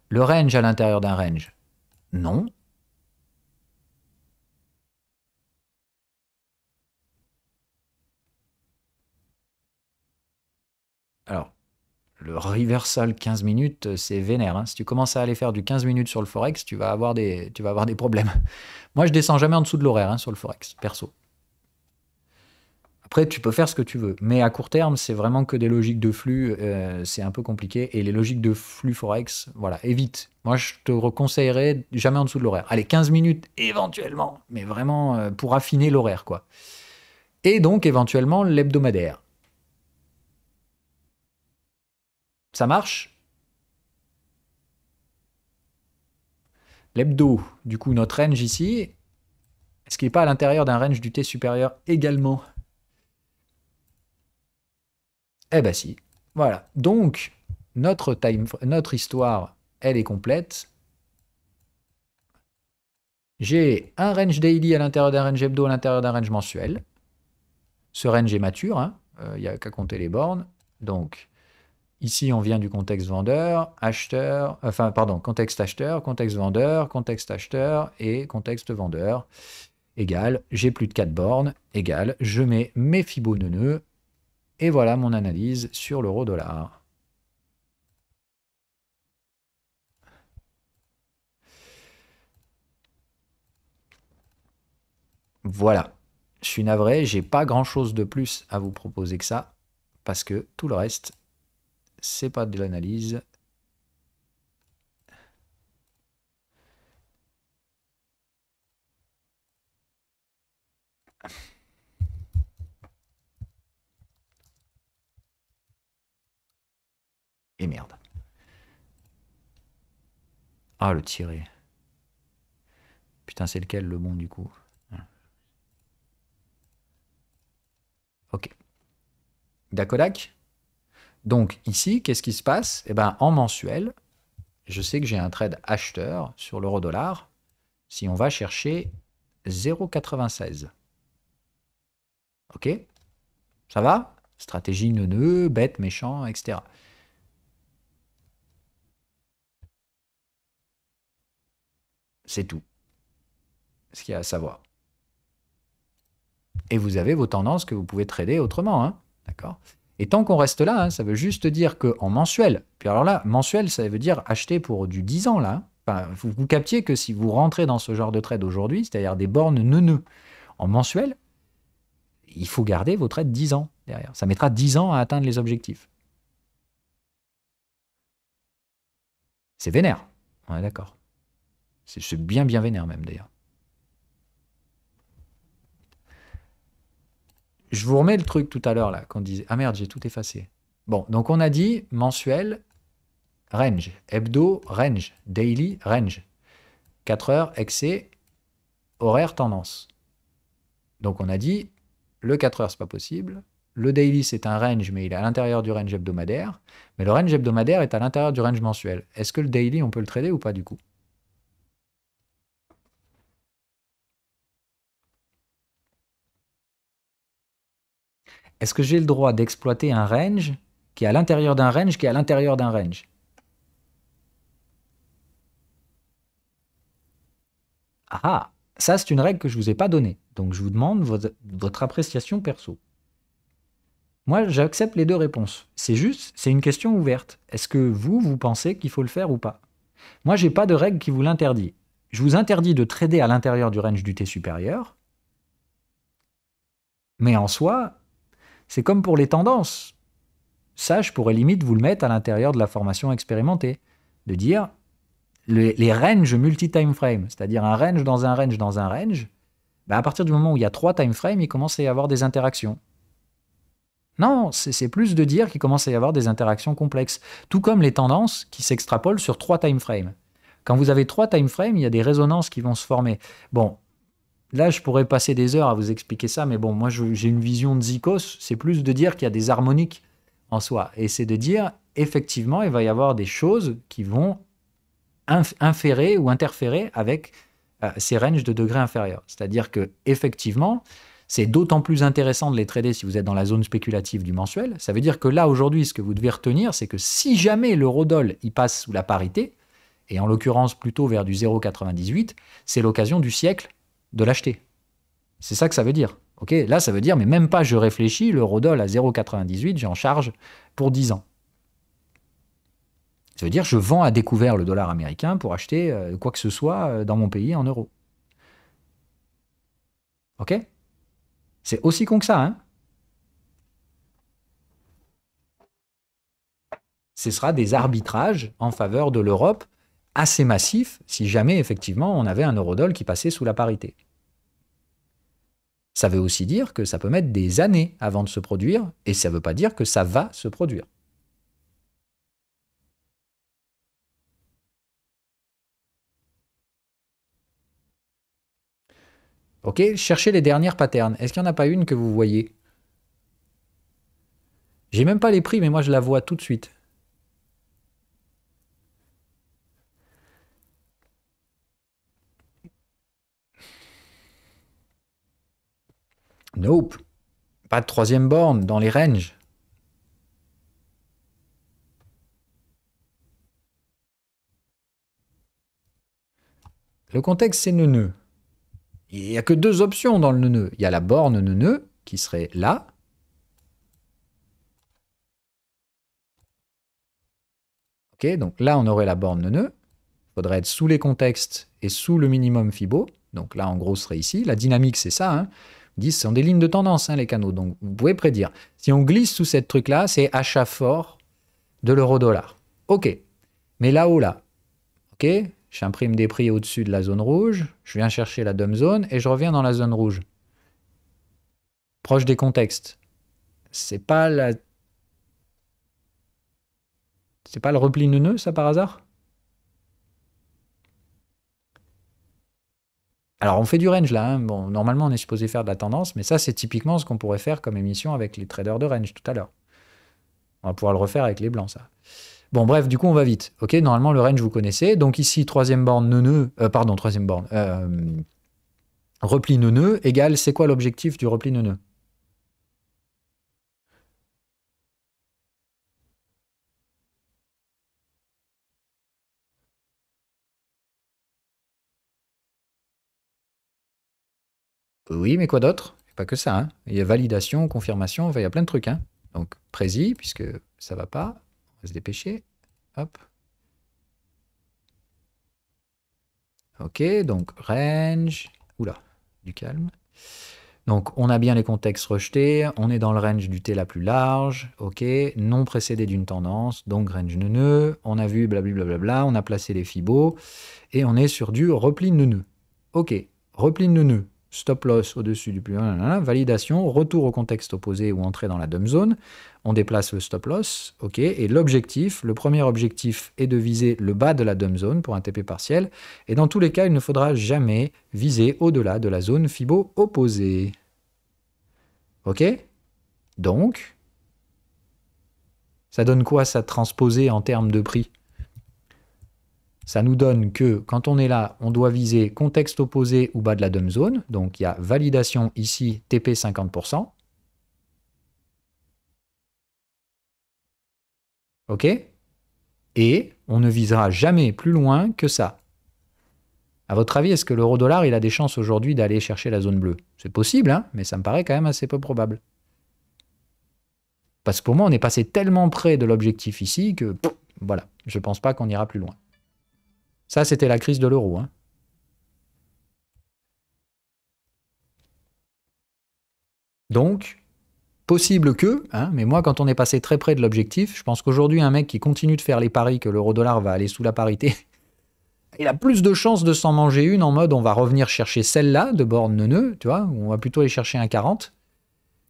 Le range à l'intérieur d'un range? Non. Alors, le reversal 15 minutes, c'est vénère. Hein. Si tu commences à aller faire du 15 minutes sur le Forex, tu vas avoir des problèmes. Moi, je descends jamais en dessous de l'horaire hein, sur le Forex, perso. Après, tu peux faire ce que tu veux. Mais à court terme, c'est vraiment que des logiques de flux. C'est un peu compliqué. Et les logiques de flux Forex, voilà, évite. Moi, je te conseillerais jamais en dessous de l'horaire. Allez, 15 minutes éventuellement. Mais vraiment pour affiner l'horaire, quoi. Et donc, éventuellement, l'hebdomadaire. Ça marche? L'hebdo, du coup, notre range ici, est-ce qu'il n'est pas à l'intérieur d'un range du T supérieur également? Eh ben si. Voilà. Donc, notre histoire, elle est complète. J'ai un range daily à l'intérieur d'un range hebdo à l'intérieur d'un range mensuel. Ce range est mature, il n'y a qu'à compter les bornes. Donc, Ici, on vient du contexte vendeur, acheteur, enfin, pardon, contexte acheteur, contexte vendeur, contexte acheteur et contexte vendeur. Égal, j'ai plus de 4 bornes, égal, je mets mes Fibonacci, et voilà mon analyse sur l'euro-dollar. Voilà. Je suis navré, j'ai pas grand chose de plus à vous proposer que ça, parce que tout le reste, c'est pas de l'analyse. Et merde. Ah, le tiré. Putain, c'est lequel le bon du coup? Ok. Dakodak. Donc ici, qu'est-ce qui se passe? Eh ben, en mensuel, je sais que j'ai un trade acheteur sur l'euro-dollar. Si on va chercher 0,96. Ok? Ça va? Stratégie neuneux, bête, méchant, etc. C'est tout ce qu'il y a à savoir. Et vous avez vos tendances que vous pouvez trader autrement. Hein, d'accord? Et tant qu'on reste là, hein, ça veut juste dire qu'en mensuel, puis alors là, mensuel, ça veut dire acheter pour du 10 ans, là. Enfin, vous captiez que si vous rentrez dans ce genre de trade aujourd'hui, c'est-à-dire des bornes neuneux en mensuel, il faut garder vos trades 10 ans derrière. Ça mettra 10 ans à atteindre les objectifs. C'est vénère. On est d'accord. C'est bien vénère même d'ailleurs. Je vous remets le truc tout à l'heure là, qu'on disait. Ah merde, j'ai tout effacé. Bon, donc on a dit mensuel, range. Hebdo, range. Daily, range. 4 heures, excès, horaire, tendance. Donc on a dit, le 4 heures, c'est pas possible. Le daily, c'est un range, mais il est à l'intérieur du range hebdomadaire. Mais le range hebdomadaire est à l'intérieur du range mensuel. Est-ce que le daily, on peut le trader ou pas du coup? Est-ce que j'ai le droit d'exploiter un range qui est à l'intérieur d'un range qui est à l'intérieur d'un range? Ah, ça c'est une règle que je ne vous ai pas donnée. Donc je vous demande votre appréciation perso. Moi, j'accepte les deux réponses. C'est juste, c'est une question ouverte. Est-ce que vous pensez qu'il faut le faire ou pas? Moi, j'ai pas de règle qui vous l'interdit. Je vous interdis de trader à l'intérieur du range du T supérieur, mais en soi, c'est comme pour les tendances. Ça, je pourrais limite vous le mettre à l'intérieur de la formation expérimentée. De dire, les ranges multi-time frame, c'est-à-dire un range dans un range dans un range, bah à partir du moment où il y a 3 time frames, il commence à y avoir des interactions. Non, c'est plus de dire qu'il commence à y avoir des interactions complexes. Tout comme les tendances qui s'extrapolent sur 3 time frames. Quand vous avez 3 time frames, il y a des résonances qui vont se former. Bon, là, je pourrais passer des heures à vous expliquer ça, mais bon, moi, j'ai une vision de Zikos, c'est plus de dire qu'il y a des harmoniques en soi. Et c'est de dire, effectivement, il va y avoir des choses qui vont inférer ou interférer avec ces ranges de degrés inférieurs. C'est-à-dire que effectivement, c'est d'autant plus intéressant de les trader si vous êtes dans la zone spéculative du mensuel. Ça veut dire que là, aujourd'hui, ce que vous devez retenir, c'est que si jamais l'eurodoll il passe sous la parité, et en l'occurrence plutôt vers du 0,98, c'est l'occasion du siècle de l'acheter. C'est ça que ça veut dire. Ok, là, ça veut dire, mais même pas je réfléchis, l'eurodoll à 0,98, j'en charge pour 10 ans. Ça veut dire je vends à découvert le dollar américain pour acheter quoi que ce soit dans mon pays en euros. Ok? C'est aussi con que ça, hein? Ce sera des arbitrages en faveur de l'Europe assez massifs si jamais effectivement on avait un eurodoll qui passait sous la parité. Ça veut aussi dire que ça peut mettre des années avant de se produire et ça ne veut pas dire que ça va se produire. Ok, cherchez les dernières patterns. Est-ce qu'il n'y en a pas une que vous voyez? J'ai même pas les prix, mais moi je la vois tout de suite. Nope. Pas de troisième borne dans les ranges. Le contexte, c'est neuneu. Il n'y a que deux options dans le neuneu. Il y a la borne neuneu, qui serait là. Ok, donc là, on aurait la borne neuneu. Il faudrait être sous les contextes et sous le minimum Fibo. Donc là, en gros, ce serait ici. La dynamique, c'est ça. Hein. On dit, ce sont des lignes de tendance, hein, les canaux. Donc, vous pouvez prédire. Si on glisse sous cette truc-là, c'est achat fort de l'euro-dollar. Ok. Mais là-haut, là, ok, j'imprime des prix au-dessus de la zone rouge. Je viens chercher la dumb zone et je reviens dans la zone rouge. Proche des contextes. C'est pas la... C'est pas le repli neuneux, ça, par hasard? Alors, on fait du range, là. Hein. Bon, normalement, on est supposé faire de la tendance, mais ça, c'est typiquement ce qu'on pourrait faire comme émission avec les traders de range tout à l'heure. On va pouvoir le refaire avec les blancs, ça. Bon, bref, du coup, on va vite. Ok, normalement, le range, vous connaissez. Donc ici, troisième borne neuneux... pardon, troisième borne. Repli neuneux égale, c'est quoi l'objectif du repli neuneux? Oui, mais quoi d'autre? Pas que ça. Hein. Il y a validation, confirmation, enfin, il y a plein de trucs. Hein. Donc, précis, puisque ça va pas. On va se dépêcher. Hop. Ok, donc range. Oula, du calme. Donc, on a bien les contextes rejetés. On est dans le range du T la plus large. Ok, non précédé d'une tendance. Donc, range neuneux. On a vu blablabla. On a placé les fibos. Et on est sur du repli neuneux. Ok, repli neuneux. Stop loss au-dessus du plus... Validation, retour au contexte opposé ou entrée dans la dumb zone. On déplace le stop loss. Ok, et l'objectif, le premier objectif est de viser le bas de la dumb zone pour un TP partiel. Et dans tous les cas, il ne faudra jamais viser au-delà de la zone Fibo opposée. Ok? Donc, ça donne quoi ça transposé en termes de prix? Ça nous donne que quand on est là, on doit viser contexte opposé ou bas de la dumb zone. Donc il y a validation ici, TP 50%. OK? Et on ne visera jamais plus loin que ça. À votre avis, est-ce que l'euro-dollar, il a des chances aujourd'hui d'aller chercher la zone bleue? C'est possible, hein, mais ça me paraît quand même assez peu probable. Parce que pour moi, on est passé tellement près de l'objectif ici que, voilà, je ne pense pas qu'on ira plus loin. Ça, c'était la crise de l'euro. Hein. Donc, possible que, hein, mais moi, quand on est passé très près de l'objectif, je pense qu'aujourd'hui, un mec qui continue de faire les paris que l'euro-dollar va aller sous la parité, il a plus de chances de s'en manger une en mode on va revenir chercher celle-là de borne neuneu, tu vois, ou on va plutôt aller chercher un 40,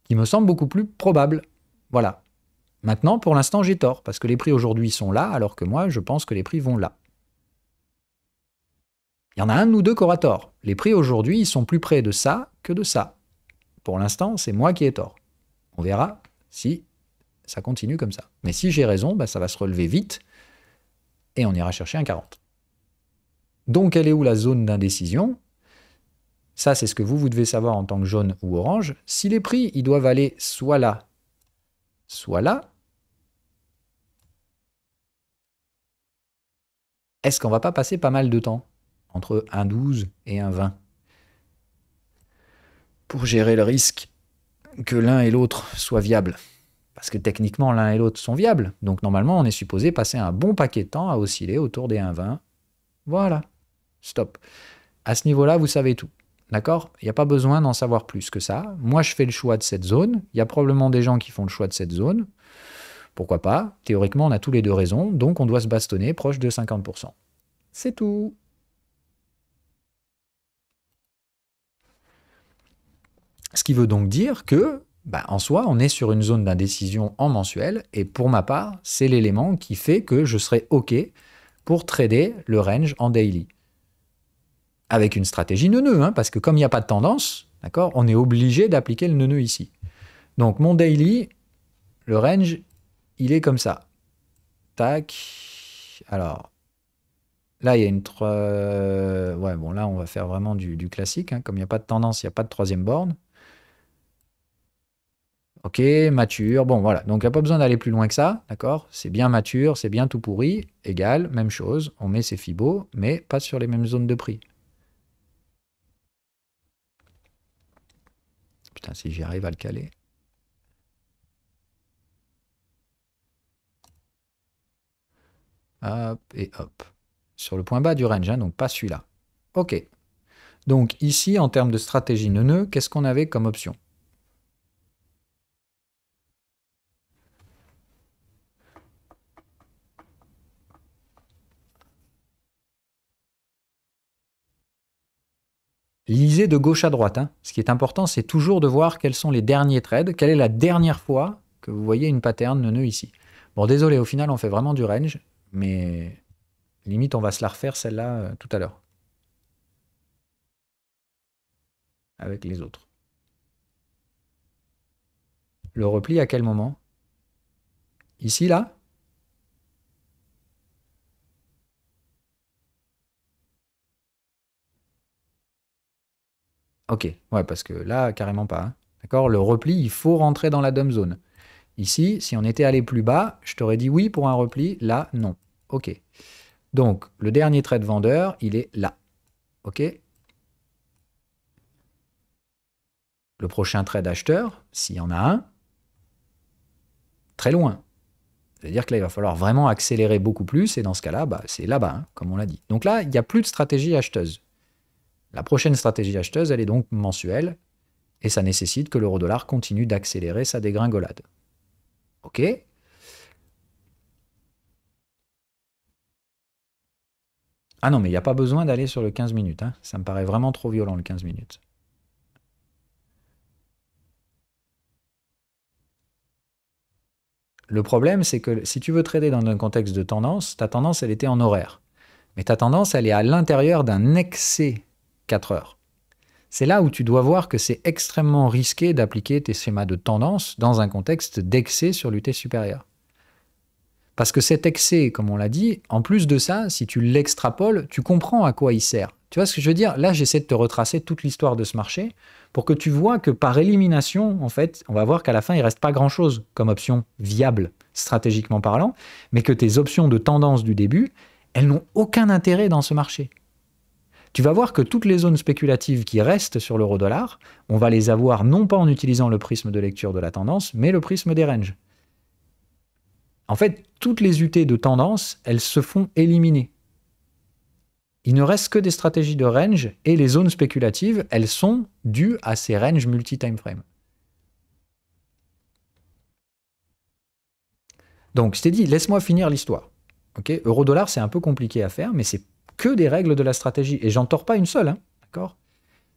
qui me semble beaucoup plus probable. Voilà. Maintenant, pour l'instant, j'ai tort, parce que les prix aujourd'hui sont là, alors que moi, je pense que les prix vont là. Il y en a un de nous deux qui aura tort. Les prix aujourd'hui, ils sont plus près de ça que de ça. Pour l'instant, c'est moi qui ai tort. On verra si ça continue comme ça. Mais si j'ai raison, bah, ça va se relever vite et on ira chercher un 40. Donc, elle est où la zone d'indécision? Ça, c'est ce que vous devez savoir en tant que jaune ou orange. Si les prix, ils doivent aller soit là, soit là, est-ce qu'on va pas passer pas mal de temps entre 1,12 et 1,20 pour gérer le risque que l'un et l'autre soient viables? Parce que techniquement, l'un et l'autre sont viables. Donc normalement, on est supposé passer un bon paquet de temps à osciller autour des 1,20. Voilà. Stop. À ce niveau-là, vous savez tout. D'accord? Il n'y a pas besoin d'en savoir plus que ça. Moi, je fais le choix de cette zone. Il y a probablement des gens qui font le choix de cette zone. Pourquoi pas? Théoriquement, on a tous les deux raison. Donc, on doit se bastonner proche de 50%. C'est tout. Ce qui veut donc dire que, en soi, on est sur une zone d'indécision en mensuel, et pour ma part, c'est l'élément qui fait que je serai OK pour trader le range en daily. Avec une stratégie neuneu, hein, parce que comme il n'y a pas de tendance, d'accord, on est obligé d'appliquer le neuneu ici. Donc mon daily, le range, il est comme ça. Tac. Alors, là, il y a une... ouais, bon, là, on va faire vraiment du classique. Hein, comme il n'y a pas de tendance, il n'y a pas de troisième borne. Ok, mature, bon voilà, donc il n'y a pas besoin d'aller plus loin que ça, d'accord? C'est bien mature, c'est bien tout pourri, égal, même chose, on met ses fibos, mais pas sur les mêmes zones de prix. Tiens, si j'y arrive à le caler. Hop et hop. Sur le point bas du range, hein, donc pas celui-là. OK. Donc ici, en termes de stratégie nœud, qu'est-ce qu'on avait comme option? Lisez de gauche à droite. Hein. Ce qui est important, c'est toujours de voir quels sont les derniers trades, quelle est la dernière fois que vous voyez une pattern nœud ici. Bon, désolé, au final, on fait vraiment du range, mais limite, on va se la refaire celle-là tout à l'heure. Avec les autres. Le repli à quel moment? Ici, là? Ok, ouais, parce que là, carrément pas. Hein. D'accord? Le repli, il faut rentrer dans la dump zone. Ici, si on était allé plus bas, je t'aurais dit oui pour un repli. Là, non. Ok. Donc, le dernier trade vendeur, il est là. Ok? Le prochain trade acheteur, s'il y en a un, très loin. C'est-à-dire que là, il va falloir vraiment accélérer beaucoup plus. Et dans ce cas-là, bah, c'est là-bas, hein, comme on l'a dit. Donc là, il n'y a plus de stratégie acheteuse. La prochaine stratégie acheteuse, elle est donc mensuelle. Et ça nécessite que l'euro-dollar continue d'accélérer sa dégringolade. OK? Ah non, mais il n'y a pas besoin d'aller sur le 15 minutes. Hein. Ça me paraît vraiment trop violent, le 15 minutes. Le problème, c'est que si tu veux trader dans un contexte de tendance, ta tendance, elle était en horaire. Mais ta tendance, elle est à l'intérieur d'un excès 4 heures. C'est là où tu dois voir que c'est extrêmement risqué d'appliquer tes schémas de tendance dans un contexte d'excès sur l'UT supérieur. Parce que cet excès, comme on l'a dit, en plus de ça, si tu l'extrapoles, tu comprends à quoi il sert. Tu vois ce que je veux dire? Là, j'essaie de te retracer toute l'histoire de ce marché pour que tu vois que par élimination, en fait, on va voir qu'à la fin, il ne reste pas grand-chose comme option viable, stratégiquement parlant, mais que tes options de tendance du début, elles n'ont aucun intérêt dans ce marché. Tu vas voir que toutes les zones spéculatives qui restent sur l'euro-dollar, on va les avoir non pas en utilisant le prisme de lecture de la tendance, mais le prisme des ranges. En fait, toutes les UT de tendance, elles se font éliminer. Il ne reste que des stratégies de range et les zones spéculatives, elles sont dues à ces ranges multi-time frame. Donc, je t'ai dit, laisse-moi finir l'histoire. Okay, euro-dollar, c'est un peu compliqué à faire, mais c'est que des règles de la stratégie. Et j'en tords pas une seule, hein, d'accord?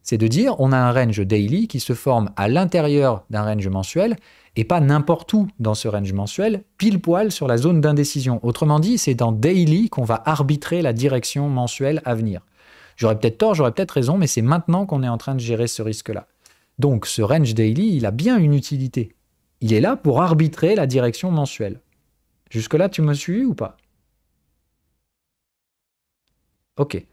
C'est de dire, on a un range daily qui se forme à l'intérieur d'un range mensuel et pas n'importe où dans ce range mensuel, pile poil sur la zone d'indécision. Autrement dit, c'est dans daily qu'on va arbitrer la direction mensuelle à venir. J'aurais peut-être tort, j'aurais peut-être raison, mais c'est maintenant qu'on est en train de gérer ce risque-là. Donc ce range daily, il a bien une utilité. Il est là pour arbitrer la direction mensuelle. Jusque-là, tu me suis ou pas? Ok.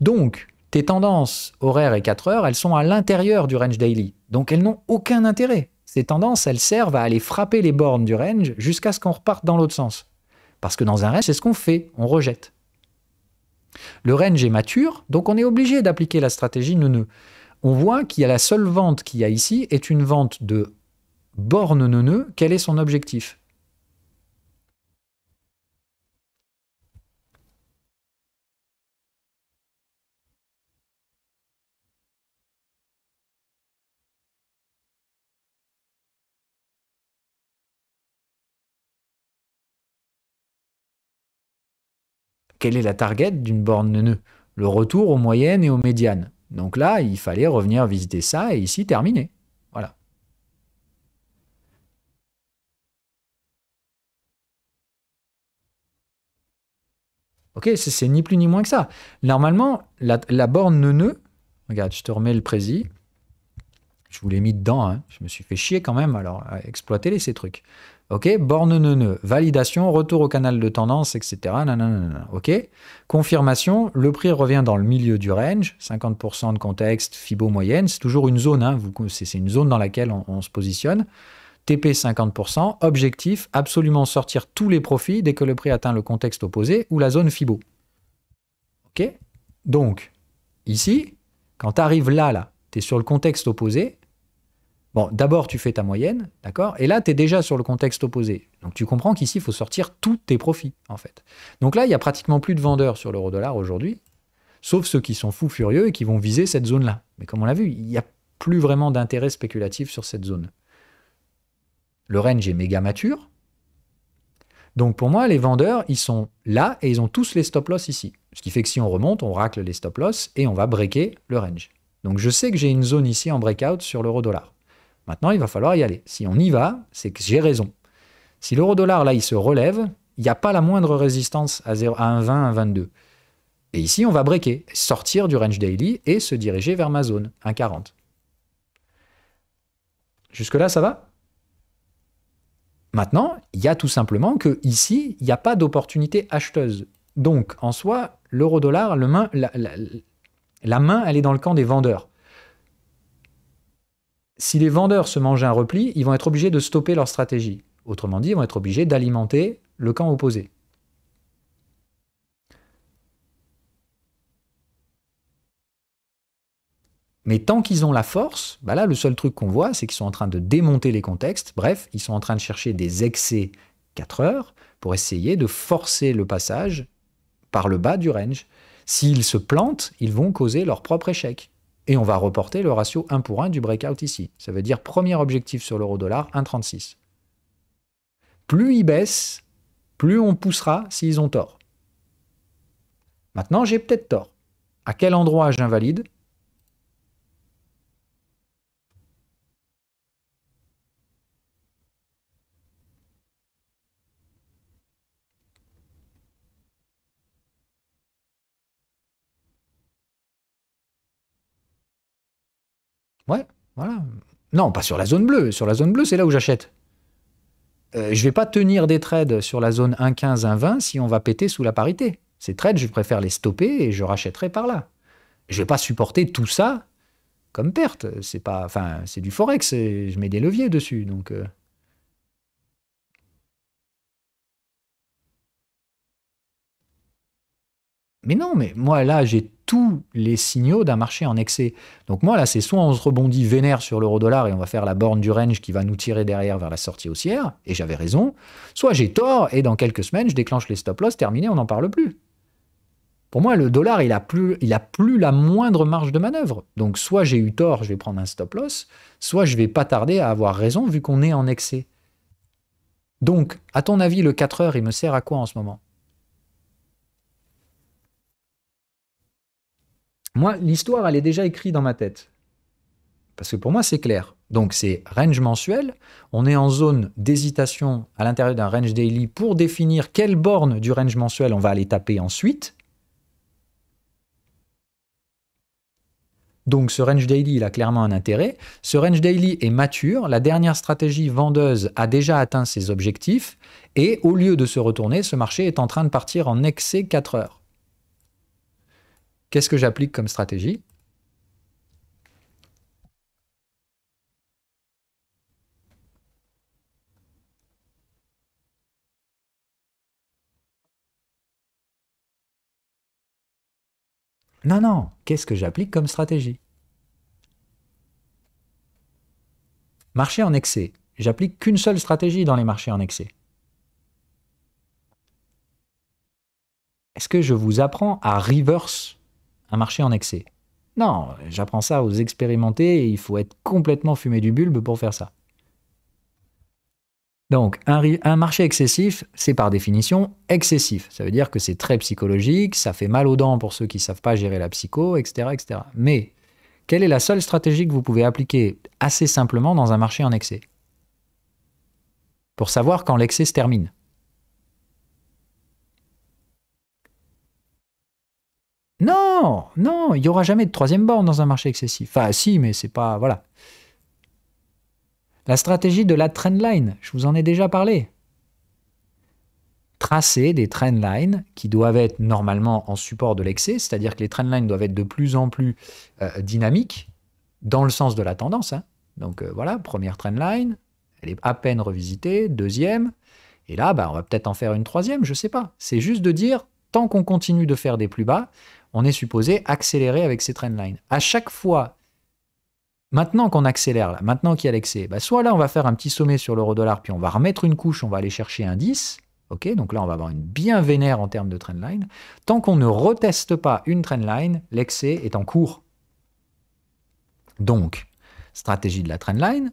Donc, tes tendances horaires et 4 heures, elles sont à l'intérieur du range daily. Donc, elles n'ont aucun intérêt. Ces tendances, elles servent à aller frapper les bornes du range jusqu'à ce qu'on reparte dans l'autre sens. Parce que dans un range, c'est ce qu'on fait, on rejette. Le range est mature, donc on est obligé d'appliquer la stratégie nœud-nœud. On voit qu'il y a la seule vente qu'il y a ici est une vente de borne nœud-nœud. Quel est son objectif ? Quelle est la target d'une borne nœud? Le retour aux moyennes et aux médianes. Donc là, il fallait revenir visiter ça et ici terminer. Voilà. Ok, c'est ni plus ni moins que ça. Normalement, la borne nœud, regarde, je te remets le prési. Je vous l'ai mis dedans, hein. Je me suis fait chier quand même, alors exploitez-les ces trucs. Ok, borne nœud, validation, retour au canal de tendance, etc. Nanana, ok, confirmation, le prix revient dans le milieu du range, 50% de contexte, Fibo moyenne, c'est toujours une zone, hein, c'est une zone dans laquelle on se positionne. TP 50%, objectif, absolument sortir tous les profits dès que le prix atteint le contexte opposé ou la zone Fibo. Ok, donc, ici, quand tu arrives là, tu es sur le contexte opposé, Bon, d'abord, tu fais ta moyenne, d'accord? Et là, tu es déjà sur le contexte opposé. Donc, tu comprends qu'ici, il faut sortir tous tes profits, en fait. Donc là, il y a pratiquement plus de vendeurs sur l'euro-dollar aujourd'hui, sauf ceux qui sont fous furieux et qui vont viser cette zone-là. Mais comme on l'a vu, il n'y a plus vraiment d'intérêt spéculatif sur cette zone. Le range est méga mature. Donc, pour moi, les vendeurs, ils sont là et ils ont tous les stop-loss ici. Ce qui fait que si on remonte, on racle les stop-loss et on va breaker le range. Donc, je sais que j'ai une zone ici en breakout sur l'euro-dollar. Maintenant, il va falloir y aller. Si on y va, c'est que j'ai raison. Si l'euro-dollar, là, il se relève, il n'y a pas la moindre résistance à 1,20, 1,22. Et ici, on va breaker, sortir du range daily et se diriger vers ma zone, 1,40. Jusque-là, ça va? Maintenant, il y a tout simplement que ici, il n'y a pas d'opportunité acheteuse. Donc, en soi, l'euro-dollar, la main, elle est dans le camp des vendeurs. Si les vendeurs se mangent un repli, ils vont être obligés de stopper leur stratégie. Autrement dit, ils vont être obligés d'alimenter le camp opposé. Mais tant qu'ils ont la force, bah là, le seul truc qu'on voit, c'est qu'ils sont en train de démonter les contextes. Bref, ils sont en train de chercher des excès 4 heures pour essayer de forcer le passage par le bas du range. S'ils se plantent, ils vont causer leur propre échec. Et on va reporter le ratio 1 pour 1 du breakout ici. Ça veut dire premier objectif sur l'euro-dollar, 1,36. Plus ils baissent, plus on poussera s'ils ont tort. Maintenant, j'ai peut-être tort. À quel endroit j'invalide ? Ouais, voilà. Non, pas sur la zone bleue. Sur la zone bleue, c'est là où j'achète. Je ne vais pas tenir des trades sur la zone 1,15, 1,20 si on va péter sous la parité. Ces trades, je préfère les stopper et je rachèterai par là. Je ne vais pas supporter tout ça comme perte. C'est pas, enfin, c'est du forex. Je mets des leviers dessus. Donc, mais non, mais moi là, j'ai tous les signaux d'un marché en excès. Donc moi là, c'est soit on se rebondit vénère sur l'euro-dollar et on va faire la borne du range qui va nous tirer derrière vers la sortie haussière, et j'avais raison, soit j'ai tort et dans quelques semaines, je déclenche les stop-loss, terminé, on n'en parle plus. Pour moi, le dollar, il a plus la moindre marge de manœuvre. Donc soit j'ai eu tort, je vais prendre un stop-loss, soit je vais pas tarder à avoir raison vu qu'on est en excès. Donc, à ton avis, le 4 heures, il me sert à quoi en ce moment? Moi, l'histoire, elle est déjà écrite dans ma tête. Parce que pour moi, c'est clair. Donc, c'est range mensuel. On est en zone d'hésitation à l'intérieur d'un range daily pour définir quelle borne du range mensuel on va aller taper ensuite. Donc, ce range daily, il a clairement un intérêt. Ce range daily est mature. La dernière stratégie vendeuse a déjà atteint ses objectifs. Et au lieu de se retourner, ce marché est en train de partir en excès 4 heures. Qu'est-ce que j'applique comme stratégie? Non, non, qu'est-ce que j'applique comme stratégie? Marché en excès. J'applique qu'une seule stratégie dans les marchés en excès. Est-ce que je vous apprends à reverse un marché en excès? Non, j'apprends ça aux expérimentés et il faut être complètement fumé du bulbe pour faire ça. Donc, un marché excessif, c'est par définition excessif. Ça veut dire que c'est très psychologique, ça fait mal aux dents pour ceux qui ne savent pas gérer la psycho, etc., etc. Mais, quelle est la seule stratégie que vous pouvez appliquer assez simplement dans un marché en excès? Pour savoir quand l'excès se termine. Non, non, il n'y aura jamais de troisième borne dans un marché excessif. Enfin, si, mais c'est pas... Voilà. La stratégie de la trendline, je vous en ai déjà parlé. Tracer des trendlines qui doivent être normalement en support de l'excès, c'est-à-dire que les trendlines doivent être de plus en plus dynamiques dans le sens de la tendance. Hein. Donc voilà, première trendline, elle est à peine revisitée, deuxième, et là, bah, on va peut-être en faire une troisième, je ne sais pas. C'est juste de dire, tant qu'on continue de faire des plus bas, on est supposé accélérer avec ces trendlines. À chaque fois Maintenant qu'on accélère, là, maintenant qu'il y a l'excès, bah soit là, on va faire un petit sommet sur l'euro-dollar, puis on va remettre une couche, on va aller chercher un 10. Ok, donc là, on va avoir une bien vénère en termes de trendline. Tant qu'on ne reteste pas une trendline, l'excès est en cours. Donc, stratégie de la trendline,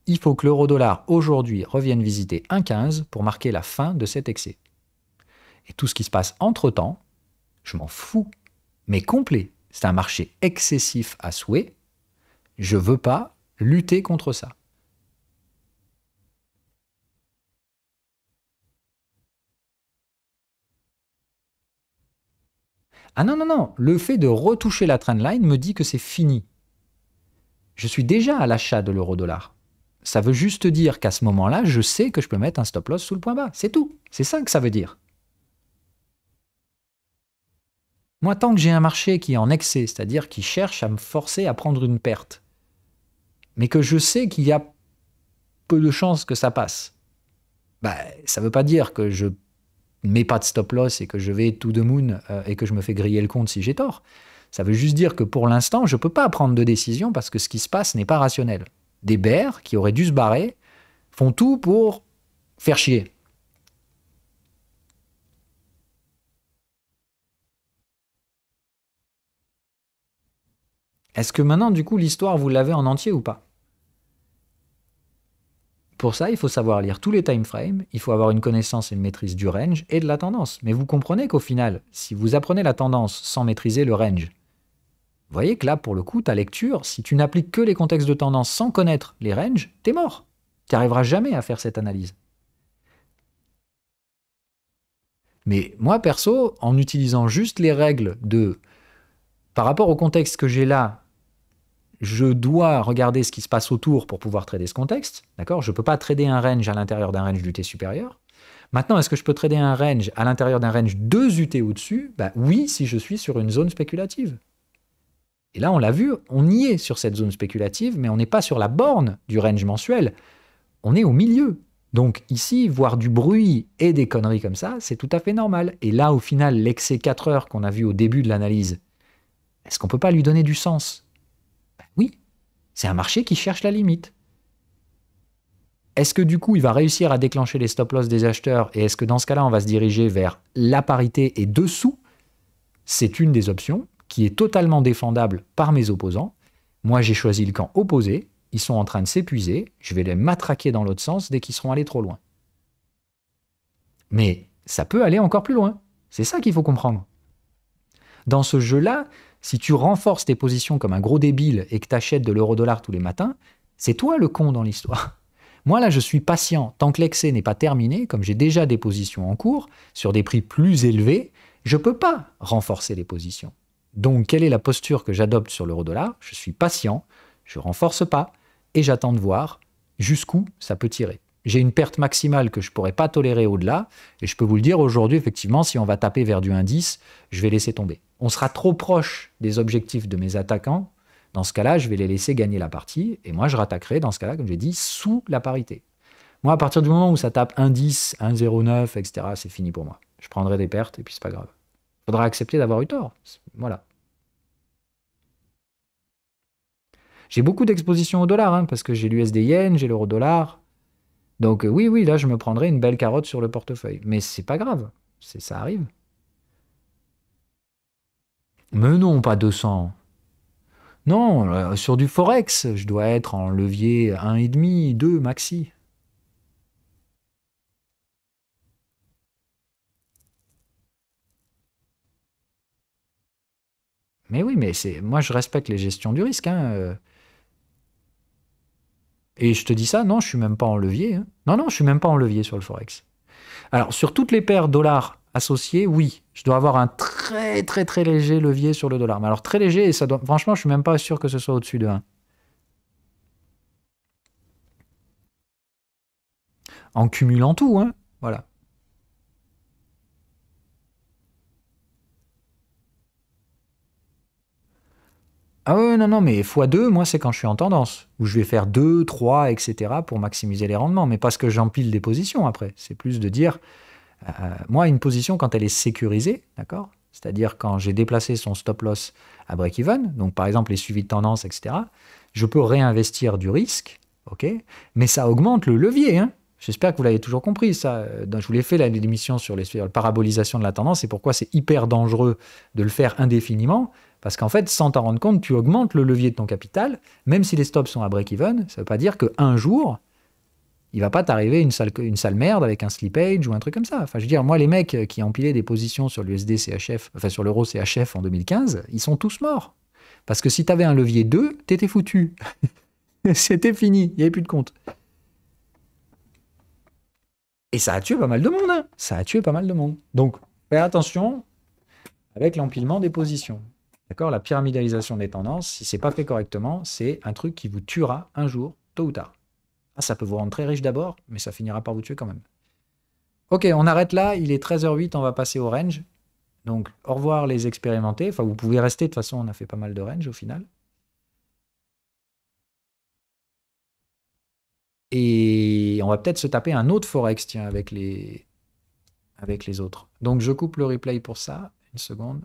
il faut que l'euro-dollar aujourd'hui revienne visiter 1,15 pour marquer la fin de cet excès. Et tout ce qui se passe entre-temps, je m'en fous, mais complet. C'est un marché excessif à souhait. Je ne veux pas lutter contre ça. Ah non, non, non, le fait de retoucher la trendline me dit que c'est fini. Je suis déjà à l'achat de l'euro-dollar. Ça veut juste dire qu'à ce moment-là, je sais que je peux mettre un stop-loss sous le point bas. C'est tout. C'est ça que ça veut dire. Moi, tant que j'ai un marché qui est en excès, c'est-à-dire qui cherche à me forcer à prendre une perte, mais que je sais qu'il y a peu de chances que ça passe, bah, ça ne veut pas dire que je mets pas de stop-loss et que je vais to the moon et que je me fais griller le compte si j'ai tort. Ça veut juste dire que pour l'instant, je ne peux pas prendre de décision parce que ce qui se passe n'est pas rationnel. Des bears qui auraient dû se barrer font tout pour faire chier. Est-ce que maintenant, du coup, l'histoire, vous l'avez en entier ou pas? Pour ça, il faut savoir lire tous les time frames, il faut avoir une connaissance et une maîtrise du range et de la tendance. Mais vous comprenez qu'au final, si vous apprenez la tendance sans maîtriser le range, vous voyez que là, pour le coup, ta lecture, si tu n'appliques que les contextes de tendance sans connaître les ranges, t'es mort. Tu n'arriveras jamais à faire cette analyse. Mais moi, perso, en utilisant juste les règles de... Par rapport au contexte que j'ai là, je dois regarder ce qui se passe autour pour pouvoir trader ce contexte. D'accord? Je ne peux pas trader un range à l'intérieur d'un range d'UT supérieur. Maintenant, est-ce que je peux trader un range à l'intérieur d'un range 2 UT au-dessus? Bah, oui, si je suis sur une zone spéculative. Et là, on l'a vu, on y est sur cette zone spéculative, mais on n'est pas sur la borne du range mensuel. On est au milieu. Donc ici, voir du bruit et des conneries comme ça, c'est tout à fait normal. Et là, au final, l'excès 4 heures qu'on a vu au début de l'analyse, est-ce qu'on ne peut pas lui donner du sens? Ben oui, c'est un marché qui cherche la limite. Est-ce que du coup, il va réussir à déclencher les stop-loss des acheteurs et est-ce que dans ce cas-là, on va se diriger vers la parité et dessous? C'est une des options qui est totalement défendable par mes opposants. Moi, j'ai choisi le camp opposé. Ils sont en train de s'épuiser. Je vais les matraquer dans l'autre sens dès qu'ils seront allés trop loin. Mais ça peut aller encore plus loin. C'est ça qu'il faut comprendre. Dans ce jeu-là, si tu renforces tes positions comme un gros débile et que tu achètes de l'euro-dollar tous les matins, c'est toi le con dans l'histoire. Moi, là, je suis patient. Tant que l'excès n'est pas terminé, comme j'ai déjà des positions en cours, sur des prix plus élevés, je ne peux pas renforcer les positions. Donc, quelle est la posture que j'adopte sur l'euro-dollar? Je suis patient, je ne renforce pas, et j'attends de voir jusqu'où ça peut tirer. J'ai une perte maximale que je ne pourrais pas tolérer au-delà, et je peux vous le dire aujourd'hui, effectivement, si on va taper vers du indice, je vais laisser tomber. On sera trop proche des objectifs de mes attaquants. Dans ce cas-là, je vais les laisser gagner la partie, et moi, je rattaquerai, dans ce cas-là, comme j'ai dit, sous la parité. Moi, à partir du moment où ça tape 1,10, 1,09, etc., c'est fini pour moi. Je prendrai des pertes, et puis c'est pas grave. Il faudra accepter d'avoir eu tort. Voilà. J'ai beaucoup d'exposition au dollar, hein, parce que j'ai l'USD-Yen, j'ai l'euro-dollar. Donc oui, oui, là, je me prendrai une belle carotte sur le portefeuille. Mais c'est pas grave, ça arrive. Mais non, pas 200. Non, sur du Forex, je dois être en levier 1,5, 2 maxi. Mais oui, mais moi, je respecte les gestions du risque, hein. Et je te dis ça, non, je suis même pas en levier, hein. Non, non, je suis même pas en levier sur le Forex. Alors, sur toutes les paires dollars associées, oui, je dois avoir un très, très, très léger levier sur le dollar. Mais alors, très léger, et ça doit... franchement, je suis même pas sûr que ce soit au-dessus de 1. En cumulant tout, hein. Voilà. Ah ouais, non, non, mais x2, moi, c'est quand je suis en tendance, où je vais faire 2, 3, etc. pour maximiser les rendements, mais parce que j'empile des positions après. C'est plus de dire, moi, une position, quand elle est sécurisée, d'accord? C'est-à-dire quand j'ai déplacé son stop-loss à break-even, donc par exemple les suivis de tendance, etc., je peux réinvestir du risque, ok, mais ça augmente le levier, hein. J'espère que vous l'avez toujours compris, ça. Je vous l'ai fait l'émission sur la parabolisation de la tendance et pourquoi c'est hyper dangereux de le faire indéfiniment. Parce qu'en fait, sans t'en rendre compte, tu augmentes le levier de ton capital. Même si les stops sont à break-even, ça ne veut pas dire qu'un jour, il ne va pas t'arriver une sale merde avec un slippage ou un truc comme ça. Enfin, je veux dire, moi, les mecs qui empilaient des positions sur l'USD CHF, enfin sur l'euro CHF en 2015, ils sont tous morts. Parce que si tu avais un levier 2, t'étais foutu. C'était fini, il n'y avait plus de compte. Et ça a tué pas mal de monde, hein. Ça a tué pas mal de monde. Donc, fais attention avec l'empilement des positions. D'accord? La pyramidalisation des tendances, si c'est pas fait correctement, c'est un truc qui vous tuera un jour, tôt ou tard. Ah, ça peut vous rendre très riche d'abord, mais ça finira par vous tuer quand même. Ok, on arrête là. Il est 13h08, on va passer au range. Donc, au revoir les expérimentés. Enfin, vous pouvez rester, de toute façon, on a fait pas mal de range au final. Et on va peut-être se taper un autre Forex, tiens, avec les autres. Donc, je coupe le replay pour ça. Une seconde.